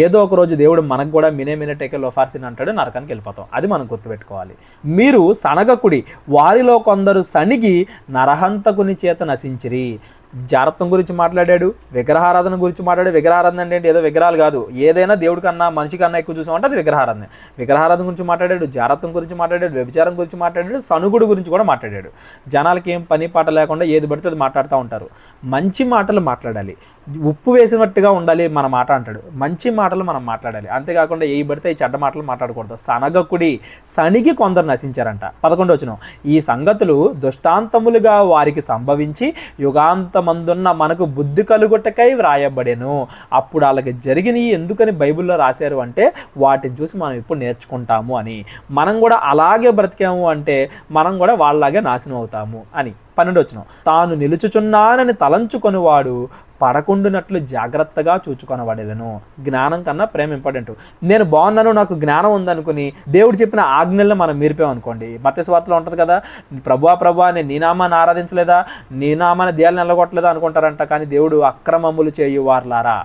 ఏదో ఒక రోజు దేవుడు మనకు కూడా మినే టేకే లోఫార్సిన్ అంటాడు, నరకానికి వెళ్ళిపోతాం. అది మనం గుర్తుపెట్టుకోవాలి. మీరు సనగకుడి, వారిలో కొందరు సనిగి నరహంతకుని చేత నశించిరి. జారత్వం గురించి మాట్లాడాడు, విగ్రహారాధన గురించి మాట్లాడాడు. విగ్రహారాధన అంటే ఏదో విగ్రహాలు కాదు, ఏదైనా దేవుడి కన్నా మనిషి కన్నా ఎక్కువ చూసామంటే అది విగ్రహారాధన. విగ్రహారాధన గురించి మాట్లాడాడు, జారత్వం గురించి మాట్లాడాడు, వ్యభిచారం గురించి మాట్లాడాడు, సనుగుడు గురించి కూడా మాట్లాడాడు. జనాలకి ఏం పని పాట లేకుండా ఏది పడితే అది మాట్లాడుతూ ఉంటారు. మంచి మాటలు మాట్లాడాలి, ఉప్పు వేసినట్టుగా ఉండాలి మన మాట అంటాడు. మంచి మాటలు మనం మాట్లాడాలి, అంతేకాకుండా ఏ పడితే ఈ చెడ్డ మాటలు మాట్లాడకూడదు. సనగకుడి, సనిగి కొందరు నశించారంట. 11వ వచనం, ఈ సంగతులు దృష్టాంతములుగా వారికి సంభవించి యుగాంతమందున్న మనకు బుద్ధి కలుగుటకై వ్రాయబడెను. అప్పుడు వాళ్ళకి జరిగినవి ఎందుకని బైబిల్లో రాశారు అంటే వాటిని చూసి మనం ఇప్పుడు నేర్చుకుంటాము అని. మనం కూడా అలాగే బ్రతికాము అంటే మనం కూడా వాళ్ళలాగే నాశనం అవుతాము అని. 12వ వచనం, తాను నిలుచుచున్నానని తలంచుకొనివాడు పడకుండునట్లు జాగ్రత్తగా చూచుకొనబడేలను. జ్ఞానం కన్నా ప్రేమ ఇంపార్టెంట్. నేను బాగున్నాను, నాకు జ్ఞానం ఉందనుకుని దేవుడు చెప్పిన ఆజ్ఞలను మనం మీరిపోయామనుకోండి, మత్తయి సువార్తలో ఉంటుంది కదా, ప్రభువా నేను నీ నామాన్ని ఆరాధించలేదా, నీ నామాన్ని దేయాలు నిలగొట్టలేదా అనుకుంటారంట. కానీ దేవుడు అక్రమములు చేయువార్లారా,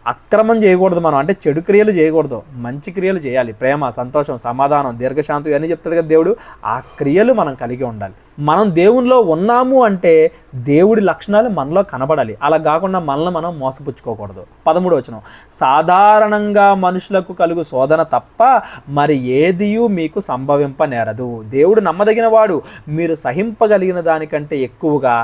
అక్రమం చేయకూడదు మనం, అంటే చెడు క్రియలు చేయకూడదు, మంచి క్రియలు చేయాలి. ప్రేమ, సంతోషం, సమాధానం, దీర్ఘశాంతం ఇవన్నీ చెప్తాడు కదా దేవుడు. ఆ క్రియలు మనం కలిగి ఉండాలి. మనం దేవునిలో ఉన్నాము అంటే దేవుడి లక్షణాలు మనలో కనబడాలి. అలా కాకుండా మనల్ని మనం మోసపుచ్చుకోకూడదు. 13వ వచనం, సాధారణంగా మనుషులకు కలుగు శోధన తప్ప మరి ఏదియూ మీకు సంభవింపనేరదు. దేవుడు నమ్మదగిన వాడు, మీరు సహింపగలిగిన దానికంటే ఎక్కువగా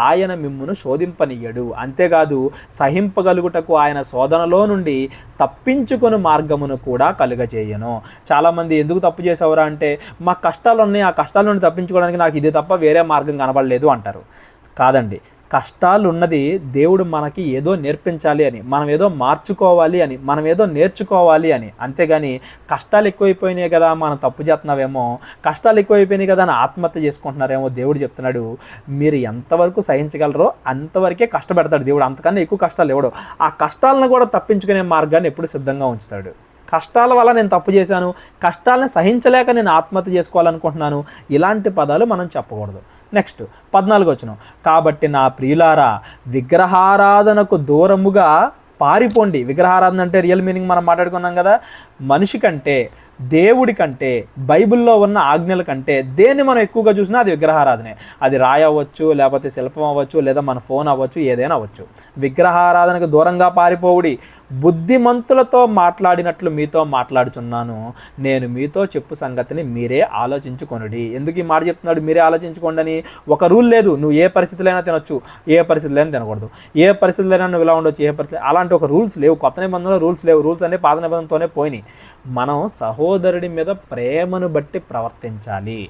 ఆయన మిమ్మును శోధింపనీయడు. అంతేకాదు సహింపగలుగుటకు ఆయన శోధనలో నుండి తప్పించుకుని మార్గమును కూడా కలుగజేయను. చాలామంది ఎందుకు తప్పు చేసేవరా అంటే, మా కష్టాలు ఉన్నాయి, ఆ కష్టాల నుండి తప్పించుకోవడానికి నాకు ఇది తప్ప వేరే మార్గం కనబడలేదు అంటారు. కాదండి, కష్టాలు ఉన్నది దేవుడు మనకి ఏదో నేర్పించాలి అని, మనం ఏదో మార్చుకోవాలి అని, మనం ఏదో నేర్చుకోవాలి అని. అంతేగాని కష్టాలు ఎక్కువైపోయినాయి కదా మనం తప్పు చేస్తున్నావేమో, కష్టాలు ఎక్కువైపోయినాయి కదా అని ఆత్మహత్య చేసుకుంటున్నారేమో. దేవుడు చెప్తున్నాడు, మీరు ఎంతవరకు సహించగలరో అంతవరకే కష్టపెడతాడు దేవుడు, అంతకన్నా ఎక్కువ కష్టాలు ఇవ్వడు. ఆ కష్టాలను కూడా తప్పించుకునే మార్గాన్ని ఎప్పుడు సిద్ధంగా ఉంచుతాడు. కష్టాల వల్ల నేను తప్పు చేశాను, కష్టాలను సహించలేక నేను ఆత్మహత్య చేసుకోవాలనుకుంటున్నాను, ఇలాంటి పదాలు మనం చెప్పకూడదు. నెక్స్ట్ 14వ వచనం, కాబట్టి నా ప్రియులారా విగ్రహారాధనకు దూరముగా పారిపోండి. విగ్రహారాధన అంటే రియల్ మీనింగ్ మనం మాట్లాడుకున్నాం కదా, మనిషి కంటే, దేవుడి కంటే, బైబిల్లో ఉన్న ఆజ్ఞల కంటే దేన్ని మనం ఎక్కువగా చూసినా అది విగ్రహారాధనే. అది రాయి అవ్వచ్చు, లేకపోతే శిల్పం అవ్వచ్చు, లేదా మన ఫోన్ అవ్వచ్చు, ఏదైనా అవ్వచ్చు. విగ్రహారాధనకు దూరంగా పారిపోవుడి. బుద్ధిమంతులతో మాట్లాడినట్లు మీతో మాట్లాడుచున్నాను, నేను మీతో చెప్పు సంగతిని మీరే ఆలోచించుకొనుడి. ఎందుకు ఈ మాట చెప్తున్నాడు మీరే ఆలోచించుకోండి అని? ఒక రూల్ లేదు, నువ్వు ఏ పరిస్థితులైనా తినొచ్చు, ఏ పరిస్థితులైనా తినకూడదు, ఏ పరిస్థితులైనా నువ్వు ఇలా ఉండొచ్చు, ఏ పరిస్థితి, అలాంటి ఒక రూల్స్ లేవు. కొత్త నిబంధనలో రూల్స్ లేవు. రూల్స్ అనే పాత నిబంధనతోనే పోయినాయి. మనం సహోదరుడి మీద ప్రేమను బట్టి ప్రవర్తించాలి.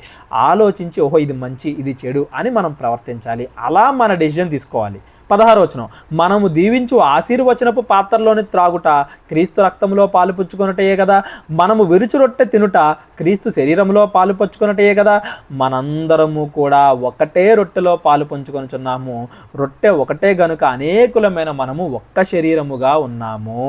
ఆలోచించి ఓహో ఇది మంచి ఇది చెడు అని మనం ప్రవర్తించాలి. అలా మన డెసిజన్ తీసుకోవాలి. 16వ వచనం, మనము దీవించు ఆశీర్వచనపు పాత్రలోని త్రాగుట క్రీస్తు రక్తంలో పాలు పుచ్చుకొనుటయే కదా, మనము విరుచు రొట్టె తినుట క్రీస్తు శరీరంలో పాలు పంచుకొనుటయే కదా. మనందరము కూడా ఒకటే రొట్టెలో పాలు పంచుకొనుచున్నాము. రొట్టె ఒకటే గనుక అనేకులమైన మనము ఒక్క శరీరముగా ఉన్నాము.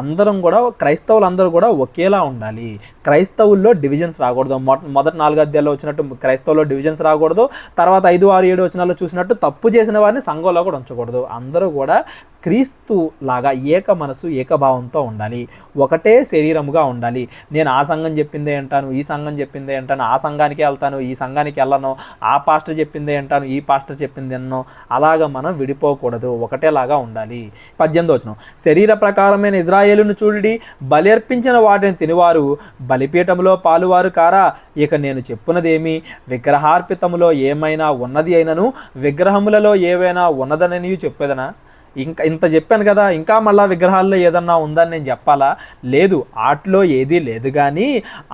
అందరం కూడా, క్రైస్తవులందరూ కూడా ఒకేలా ఉండాలి. క్రైస్తవుల్లో డివిజన్స్ రాకూడదు. మొదటి 4 అధ్యాయాల్లో వచ్చినట్టు క్రైస్తవుల్లో డివిజన్స్ రాకూడదు. తర్వాత 5, 6, 7 వచనాల్లో చూసినట్టు తప్పు చేసిన వారిని సంఘంలో కూడా ఉంచకూడదు. అందరూ కూడా క్రీస్తు లాగా ఏక మనసు ఏకభావంతో ఉండాలి, ఒకటే శరీరముగా ఉండాలి. నేను ఆ సంఘం చెప్పిందే అంటాను, ఈ సంఘం చెప్పిందే అంటాను, ఆ సంఘానికి వెళ్తాను, ఈ సంఘానికి వెళ్ళను, ఆ పాస్టర్ చెప్పిందే అంటాను, ఈ పాస్టర్ చెప్పింది అన్నో, అలాగా మనం విడిపోకూడదు, ఒకటేలాగా ఉండాలి. 18వ వచనం, శరీర ప్రకారమైన ఇజ్రాయేలును చూడి బలి అర్పించిన వాటిని తినివారు బలిపీఠంలో పాలువారు కారా. ఇక నేను చెప్పున్నదేమి, విగ్రహార్పితములో ఏమైనా ఉన్నది అయినను విగ్రహములలో ఏవైనా ఉన్నదనని చెప్పేదనా? ఇంత చెప్పాను కదా, ఇంకా మళ్ళీ విగ్రహాల్లో ఏదన్నా ఉందని నేను చెప్పాలా? లేదు, ఆటలో ఏదీ లేదు. కానీ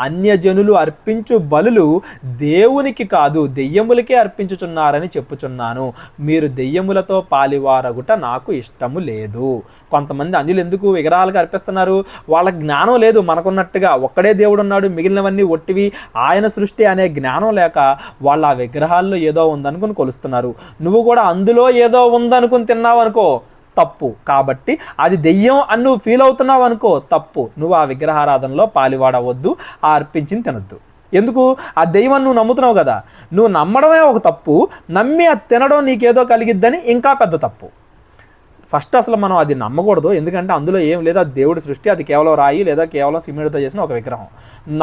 అన్యజనులు అర్పించు బలులు దేవునికి కాదు దెయ్యములకే అర్పించుచున్నారని చెప్పుచున్నాను. మీరు దెయ్యములతో పాలివారగుట నాకు ఇష్టము లేదు. కొంతమంది అన్యులు ఎందుకు విగ్రహాలకు అర్పిస్తున్నారు? వాళ్ళ జ్ఞానం లేదు మనకున్నట్టుగా. ఒక్కడే దేవుడు ఉన్నాడు, మిగిలినవన్నీ ఒట్టివి, ఆయన సృష్టి అనే జ్ఞానం లేక వాళ్ళు ఆ విగ్రహాల్లో ఏదో ఉందనుకుని కొలుస్తున్నారు. నువ్వు కూడా అందులో ఏదో ఉందనుకుని తిన్నావు అనుకో, తప్పు. కాబట్టి అది దెయ్యం అని నువ్వు ఫీల్ అవుతున్నావు అనుకో, తప్పు. నువ్వు ఆ విగ్రహారాధనలో పాలివాడవద్దు, ఆ అర్పించింది తినొద్దు. ఎందుకు? ఆ దెయ్యం నువ్వు నమ్ముతున్నావు కదా, నువ్వు నమ్మడమే ఒక తప్పు, నమ్మి అది తినడం నీకేదో కలిగిద్దని ఇంకా పెద్ద తప్పు. ఫస్ట్ అసలు మనం అది నమ్మకూడదు. ఎందుకంటే అందులో ఏం లేదు, అది దేవుడి సృష్టి, అది కేవలం రాయి లేదా కేవలం సిమెంట్తో చేసిన ఒక విగ్రహం.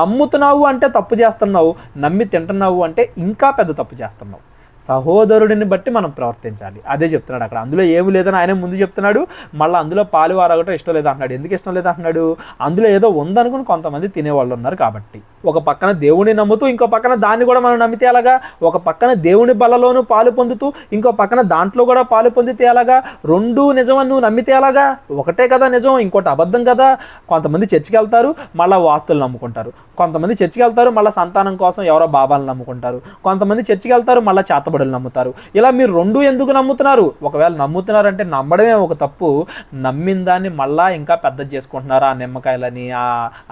నమ్ముతున్నావు అంటే తప్పు చేస్తున్నావు, నమ్మి తింటున్నావు అంటే ఇంకా పెద్ద తప్పు చేస్తున్నావు. సహోదరుడిని బట్టి మనం ప్రవర్తించాలి, అదే చెప్తున్నాడు అక్కడ. అందులో ఏమి లేదని ఆయన ముందు చెప్తున్నాడు, మళ్ళీ అందులో పాలువారగటం ఇష్టం లేదు అంటున్నాడు. ఎందుకు ఇష్టం లేదు అంటున్నాడు? అందులో ఏదో ఉందనుకుని కొంతమంది తినేవాళ్ళు ఉన్నారు కాబట్టి. ఒక పక్కన దేవుని నమ్ముతూ ఇంకో పక్కన దాన్ని కూడా మనం నమ్మితే అలాగా? ఒక పక్కన దేవుని బలలోనూ పాలు పొందుతూ ఇంకో పక్కన దాంట్లో కూడా పాలు పొందితే అలాగా? రెండూ నిజమని నువ్వు నమ్మితే అలాగా? ఒకటే కదా నిజం, ఇంకోటి అబద్ధం కదా. కొంతమంది చర్చికి వెళ్తారు, మళ్ళీ వాస్తులు నమ్ముకుంటారు. కొంతమంది చర్చికి వెళ్తారు, మళ్ళీ సంతానం కోసం ఎవరో బాబాలను నమ్ముకుంటారు. కొంతమంది చర్చికి వెళ్తారు, మళ్ళీ చేతబడులు నమ్ముతారు. ఇలా మీరు రెండూ ఎందుకు నమ్ముతున్నారు? ఒకవేళ నమ్ముతున్నారంటే నమ్మడమే ఒక తప్పు, నమ్మిన దాన్ని మళ్ళా ఇంకా పెద్ద చేసుకుంటున్నారు. ఆ నిమ్మకాయలని, ఆ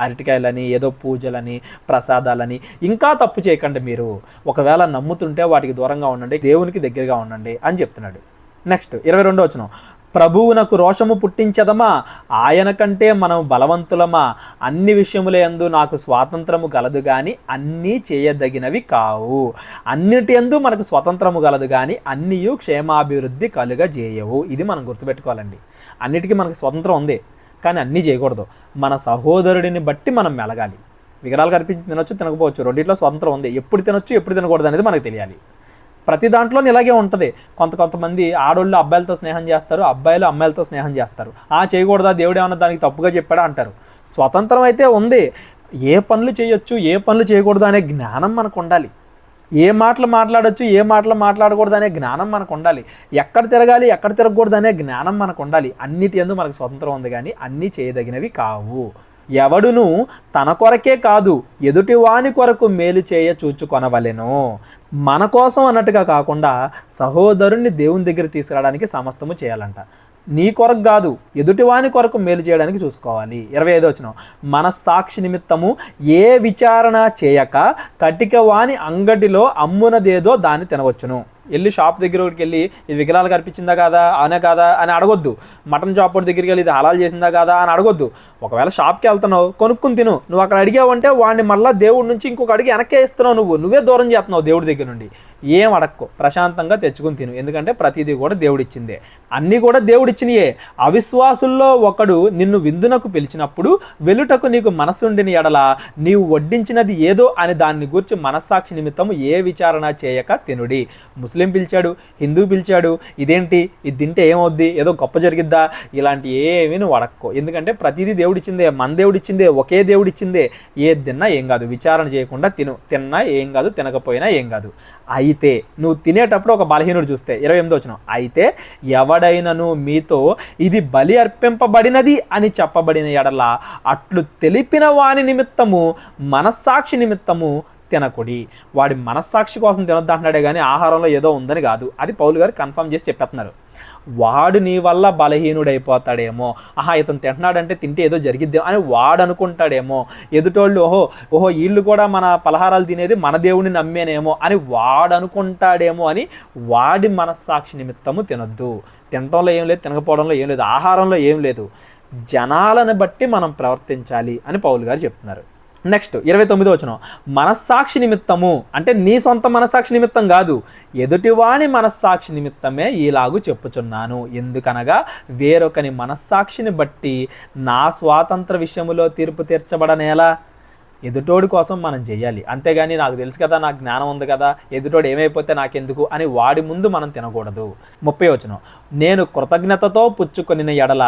అరటికాయలని, ఏదో పూజలని, ప్రసాదాలని. ఇంకా తప్పు చేయకండి మీరు. ఒకవేళ నమ్ముతుంటే వాటికి దూరంగా ఉండండి, దేవునికి దగ్గరగా ఉండండి అని చెప్తున్నాడు. నెక్స్ట్ 22వ వచనం, ప్రభువునకు రోషము పుట్టించదమా, ఆయన కంటే మనం బలవంతులమా, అన్ని విషయముల యందు నాకు స్వాతంత్రము గలదు కానీ అన్నీ చేయదగినవి కావు. అన్నిటి యందు మనకు స్వతంత్రము గలదు కానీ అన్నీ క్షేమాభివృద్ధి కలుగజేయవు. ఇది మనం గుర్తుపెట్టుకోవాలండి. అన్నిటికీ మనకు స్వతంత్రం ఉంది కానీ అన్నీ చేయకూడదు. మన సహోదరుడిని బట్టి మనం మెలగాలి. విగ్రహాలు కనిపించి తినొచ్చు, తినకపోవచ్చు, రెండిట్లో స్వతంత్రం ఉంది. ఎప్పుడు తినొచ్చు, ఎప్పుడు తినకూడదు అనేది మనకు తెలియాలి. ప్రతి దాంట్లో ఇలాగే ఉంటుంది. కొంతమంది ఆడోళ్ళు అబ్బాయిలతో స్నేహం చేస్తారు, అబ్బాయిలు అమ్మాయిలతో స్నేహం చేస్తారు. చేయకూడదా, దేవుడు ఏమన్నా దానికి తప్పుగా చెప్పాడా అంటారు. స్వతంత్రం అయితే ఉంది. ఏ పనులు చేయొచ్చు, ఏ పనులు చేయకూడదు అనే జ్ఞానం మనకు ఉండాలి. ఏ మాటలు మాట్లాడొచ్చు, ఏ మాటలు మాట్లాడకూడదు అనే జ్ఞానం మనకు ఉండాలి. ఎక్కడ తిరగాలి, ఎక్కడ తిరగకూడదు అనే జ్ఞానం మనకు ఉండాలి. అన్నిటి యందు మనకు స్వతంత్రం ఉంది కానీ అన్నీ చేయదగినవి కావు. ఎవడును తన కొరకే కాదు ఎదుటివాని కొరకు మేలు చేయ చూచుకొనవలెను. మన కోసం అన్నట్టుగా కాకుండా సహోదరుణ్ణి దేవుని దగ్గర తీసుకురావడానికి సమస్తము చేయాలంట. నీ కొరకు కాదు, ఎదుటివాని కొరకు మేలు చేయడానికి చూసుకోవాలి. 25వ వచనం, మనస్సాక్షి నిమిత్తము ఏ విచారణ చేయక కటిక వాని అంగడిలో అమ్మునదేదో దాన్ని తినవచ్చును. వెళ్ళి షాప్ దగ్గరికి వెళ్ళి ఇది విగ్రహాలు కనిపించిందా కాదా, అనే కాదా అని అడగొద్దు. మటన్ షాప్ దగ్గరికి వెళ్ళి ఇది హలాల్ చేసిందా కాదా అని అడగొద్దు. ఒకవేళ షాప్కి వెళ్తున్నావు, కొనుక్కుని తిను. నువ్వు అక్కడ అడిగావంటే వాడిని మళ్ళీ దేవుడి నుంచి ఇంకొక అడిగి వెనక్కే ఇస్తున్నావు. నువ్వే దూరం చేస్తున్నావు దేవుడి దగ్గర నుండి. ఏం అడక్కో, ప్రశాంతంగా తెచ్చుకుని తిను. ఎందుకంటే ప్రతిదీ కూడా దేవుడిచ్చిందే, అన్నీ కూడా దేవుడిచ్చినయే. అవిశ్వాసుల్లో ఒకడు నిన్ను విందునకు పిలిచినప్పుడు వెలుటకు నీకు మనసుండిన ఎడల నీవు వడ్డించినది ఏదో అని దాన్ని గురించి మనస్సాక్షి నిమిత్తము ఏ విచారణ చేయక తినుడి. ముస్లిం పిలిచాడు, హిందూ పిలిచాడు, ఇదేంటి, ఇది తింటే ఏమవుద్ది, ఏదో గొప్ప జరిగిద్దా, ఇలాంటి ఏమీ నువ్వు అడక్కో. ఎందుకంటే ప్రతిదీ దేవుడిచ్చిందే, మన దేవుడిచ్చిందే, ఒకే దేవుడిచ్చిందే. ఏది తిన్నా ఏం కాదు, విచారణ చేయకుండా తిను. తిన్నా ఏం కాదు, తినకపోయినా ఏం కాదు. అయితే నువ్వు తినేటప్పుడు ఒక బలహీనుడు చూస్తే, 28వ వచనం, అయితే ఎవడైనను మీతో ఇది బలి అర్పింపబడినది అని చెప్పబడిన ఎడల అట్లు తెలిపిన వాని నిమిత్తము మనస్సాక్షి నిమిత్తము తినకుడి. వాడి మనస్సాక్షి కోసం తినొద్దు అంటున్నాడే కానీ ఆహారంలో ఏదో ఉందని కాదు. అది పౌలు గారు కన్ఫర్మ్ చేసి చెప్పేస్తున్నారు. వాడు నీ వల్ల బలహీనుడైపోతాడేమో, ఇతను తింటున్నాడంటే తింటే ఏదో జరిగిద్దే అని వాడు అనుకుంటాడేమో. ఎదుటోళ్ళు ఓహో వీళ్ళు కూడా మన పలహారాలు తినేది మన దేవుడిని నమ్మేనేమో అని వాడు అనుకుంటాడేమో అని వాడి మనస్సాక్షి నిమిత్తము తినొద్దు. తినటంలో ఏం లేదు, తినకపోవడంలో ఏం లేదు, ఆహారంలో ఏం లేదు. జనాలను బట్టి మనం ప్రవర్తించాలి అని పౌలు గారు చెప్తున్నారు. నెక్స్ట్ 29వ వచనం, మనస్సాక్షి నిమిత్తము అంటే నీ సొంత మనస్సాక్షి నిమిత్తం కాదు, ఎదుటివాని మనస్సాక్షి నిమిత్తమే ఇలాగూ చెప్పుచున్నాను. ఎందుకనగా వేరొకని మనస్సాక్షిని బట్టి నా స్వాతంత్ర విషయములో తీర్పు తీర్చబడనేలా. ఎదుటోడి కోసం మనం చెయ్యాలి. అంతేగాని నాకు తెలుసు కదా, నాకు జ్ఞానం ఉంది కదా, ఎదుటోడు ఏమైపోతే నాకెందుకు అని వాడి ముందు మనం తినకూడదు. 30వ వచనం, నేను కృతజ్ఞతతో పుచ్చుకొనిన ఎడల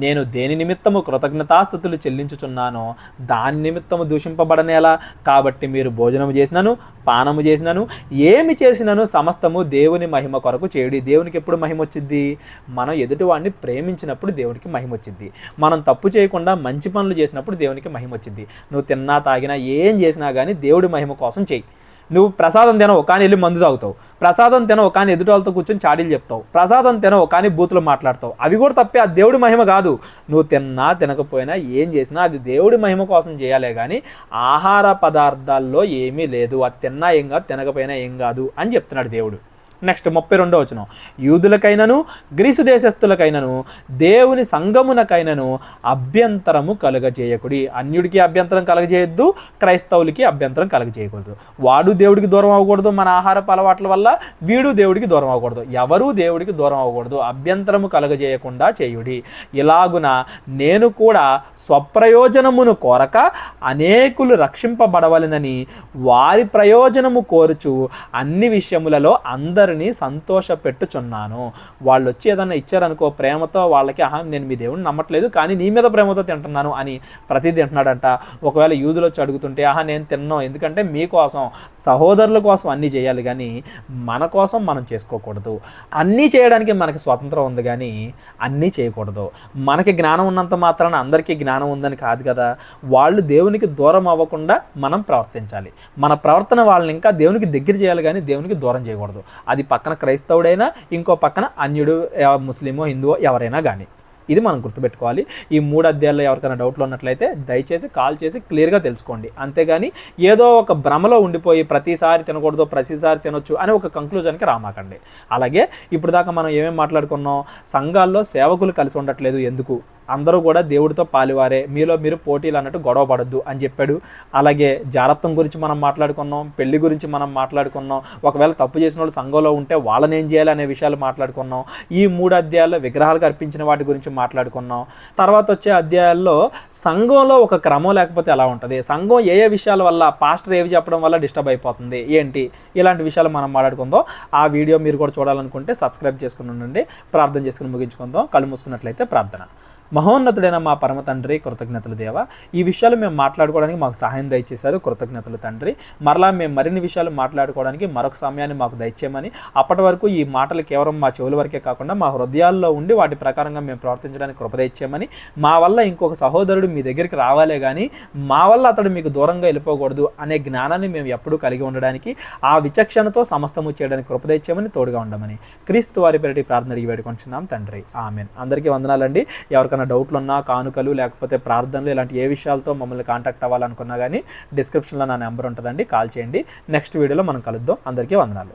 నేను దేని నిమిత్తము కృతజ్ఞతాస్తుతులు చెల్లించుచున్నానో దాని నిమిత్తము దూషింపబడనేలా. కాబట్టి మీరు భోజనము చేసినను పానము చేసినను ఏమి చేసినను సమస్తము దేవుని మహిమ కొరకు చేయుడి. దేవునికి ఎప్పుడు మహిమ వచ్చింది? మనం ఎదుటివాడిని ప్రేమించినప్పుడు దేవునికి మహిమ వచ్చింది. మనం తప్పు చేయకుండా మంచి పనులు చేసినప్పుడు దేవునికి మహిమ వచ్చింది. నువ్వు తిన్నా తాగినా ఏం చేసినా కానీ దేవుడి మహిమ కోసం చెయ్యి. నువ్వు ప్రసాదం తినవు కానీ వెళ్ళి మందు తాగుతావు, ప్రసాదం తినవు కానీ ఎదుటి వాళ్ళతో కూర్చొని చాడీలు చెప్తావు, ప్రసాదం తినవు కానీ బూతులు మాట్లాడతావు, అవి కూడా తప్పే. అది దేవుడి మహిమ కాదు. నువ్వు తిన్నా తినకపోయినా ఏం చేసినా అది దేవుడి మహిమ కోసం చేయాలే కానీ ఆహార పదార్థాల్లో ఏమీ లేదు. అది తిన్నా ఏం కాదు, తినకపోయినా ఏం కాదు అని చెప్తున్నాడు దేవుడు. నెక్స్ట్ 32వ వచనం, యూదులకైనను గ్రీసు దేశస్థులకైనను దేవుని సంగమునకైనను అభ్యంతరము కలగజేయకుడి. అన్యుడికి అభ్యంతరం కలగజేయొద్దు, క్రైస్తవులకి అభ్యంతరం కలగజేయకూడదు. వాడు దేవుడికి దూరం అవ్వకూడదు మన ఆహారపు అలవాట్ల వల్ల, వీడు దేవుడికి దూరం అవ్వకూడదు. ఎవరూ దేవుడికి దూరం అవ్వకూడదు. అభ్యంతరము కలగజేయకుండా చేయుడి. ఇలాగున నేను కూడా స్వప్రయోజనమును కోరక అనేకులు రక్షింపబడవలెనని వారి ప్రయోజనము కోరుచు అన్ని విషయములలో అందరినీ సంతోషపెట్టుచున్నాను. వాళ్ళు వచ్చి ఏదన్నా ఇచ్చారనుకో ప్రేమతో, వాళ్ళకి నేను మీ దేవుడిని నమ్మట్లేదు కానీ నీ మీద ప్రేమతో తింటున్నాను అని ప్రతిదీ తింటున్నాడంట. ఒకవేళ యూదులు వచ్చి అడుగుతుంటే నేను తిన్నాను, ఎందుకంటే మీకోసం సహోదరుల కోసం అన్నీ చేయాలి కానీ మన కోసం మనం చేసుకోకూడదు. అన్నీ చేయడానికి మనకి స్వాతంత్రం ఉంది కానీ అన్నీ చేయకూడదు. మనకి జ్ఞానం ఉన్నంత మాత్రాన అందరికీ జ్ఞానం ఉందని కాదు కదా. వాళ్ళు దేవునికి దూరం అవ్వకుండా మనం ప్రవర్తించాలి. మన ప్రవర్తన వాళ్ళని ఇంకా దేవునికి దగ్గర చేయాలి కానీ దేవునికి దూరం చేయకూడదు. అది పక్కన క్రైస్తవుడైనా ఇంకో పక్కన అన్యుడు, ముస్లిమో హిందువో ఎవరైనా కానీ. ఇది మనం గుర్తుపెట్టుకోవాలి. ఈ 3 అధ్యాయాల్లో ఎవరికైనా డౌట్లు ఉన్నట్లయితే దయచేసి కాల్ చేసి క్లియర్గా తెలుసుకోండి. అంతేగాని ఏదో ఒక భ్రమలో ఉండిపోయి ప్రతిసారి తినకూడదు, ప్రతిసారి తినొచ్చు అని ఒక కంక్లూజన్కి రామాకండి. అలాగే ఇప్పుడు దాకా మనం ఏమేమి మాట్లాడుకున్నాం, సంఘాల్లో సేవకులు కలిసి ఉండట్లేదు ఎందుకు, అందరూ కూడా దేవుడితో పాలివారే, మీలో మీరు పోటీలు అన్నట్టు గొడవ పడద్దు అని చెప్పాడు. అలాగే జారత్వం గురించి మనం మాట్లాడుకున్నాం, పెళ్లి గురించి మనం మాట్లాడుకున్నాం, ఒకవేళ తప్పు చేసిన వాళ్ళు సంఘంలో ఉంటే వాళ్ళని ఏం చేయాలి అనే విషయాలు మాట్లాడుకున్నాం. ఈ 3 అధ్యాయాల్లో విగ్రహాలకు అర్పించిన వాటి గురించి మాట్లాడుకున్నాం. తర్వాత వచ్చే అధ్యాయాల్లో సంఘంలో ఒక క్రమం లేకపోతే ఎలా ఉంటుంది, సంఘం ఏ ఏ విషయాల వల్ల, పాస్టర్ ఏవి చెప్పడం వల్ల డిస్టర్బ్ అయిపోతుంది ఏంటి, ఇలాంటి విషయాలు మనం మాట్లాడుకుందాం. ఆ వీడియో మీరు కూడా చూడాలనుకుంటే సబ్స్క్రైబ్ చేసుకుని ఉండండి. ప్రార్థన చేసుకుని ముగించుకుందాం. కళ్ళు మూసుకున్నట్లయితే ప్రార్థన. మహోన్నతుడైన మా పరమ తండ్రి, కృతజ్ఞతలు దేవా, ఈ విషయాలు మేము మాట్లాడుకోవడానికి మాకు సహాయం దయచేశారు. కృతజ్ఞతలు తండ్రి. మరలా మేము మరిన్ని విషయాలు మాట్లాడుకోవడానికి మరొక సమయాన్ని మాకు దయచేయమని, అప్పటి వరకు ఈ మాటలు కేవలం మా చెవుల వరకే కాకుండా మా హృదయాల్లో ఉండి వాటి ప్రకారంగా మేము ప్రవర్తించడానికి కృప దయచేయమని, మా వల్ల ఇంకొక సహోదరుడు మీ దగ్గరికి రావాలే కానీ మా వల్ల అతడు మీకు దూరంగా వెళ్ళిపోకూడదు అనే జ్ఞానాన్ని మేము ఎప్పుడూ కలిగి ఉండడానికి, ఆ విచక్షణతో సమస్తము చేయడానికి కృప దయచేయమని, తోడుగా ఉండమని క్రీస్తు వారి పేరిట ప్రార్థన అడిగి వేడుకుంటున్నాం తండ్రి. ఆమెన్. అందరికీ వందనాలండి. ఎవరికైనా డౌట్లు ఉన్నా, కానుకలు లేకపోతే ప్రార్థనలు ఇలాంటి ఏ విషయాలతో మమ్మల్ని కాంటాక్ట్ అవ్వాలనుకున్నా కానీ డిస్క్రిప్షన్లో నా నెంబర్ ఉంటుందండి, కాల్ చేయండి. నెక్స్ట్ వీడియోలో మనం కలుద్దాం. అందరికీ వందనాలు.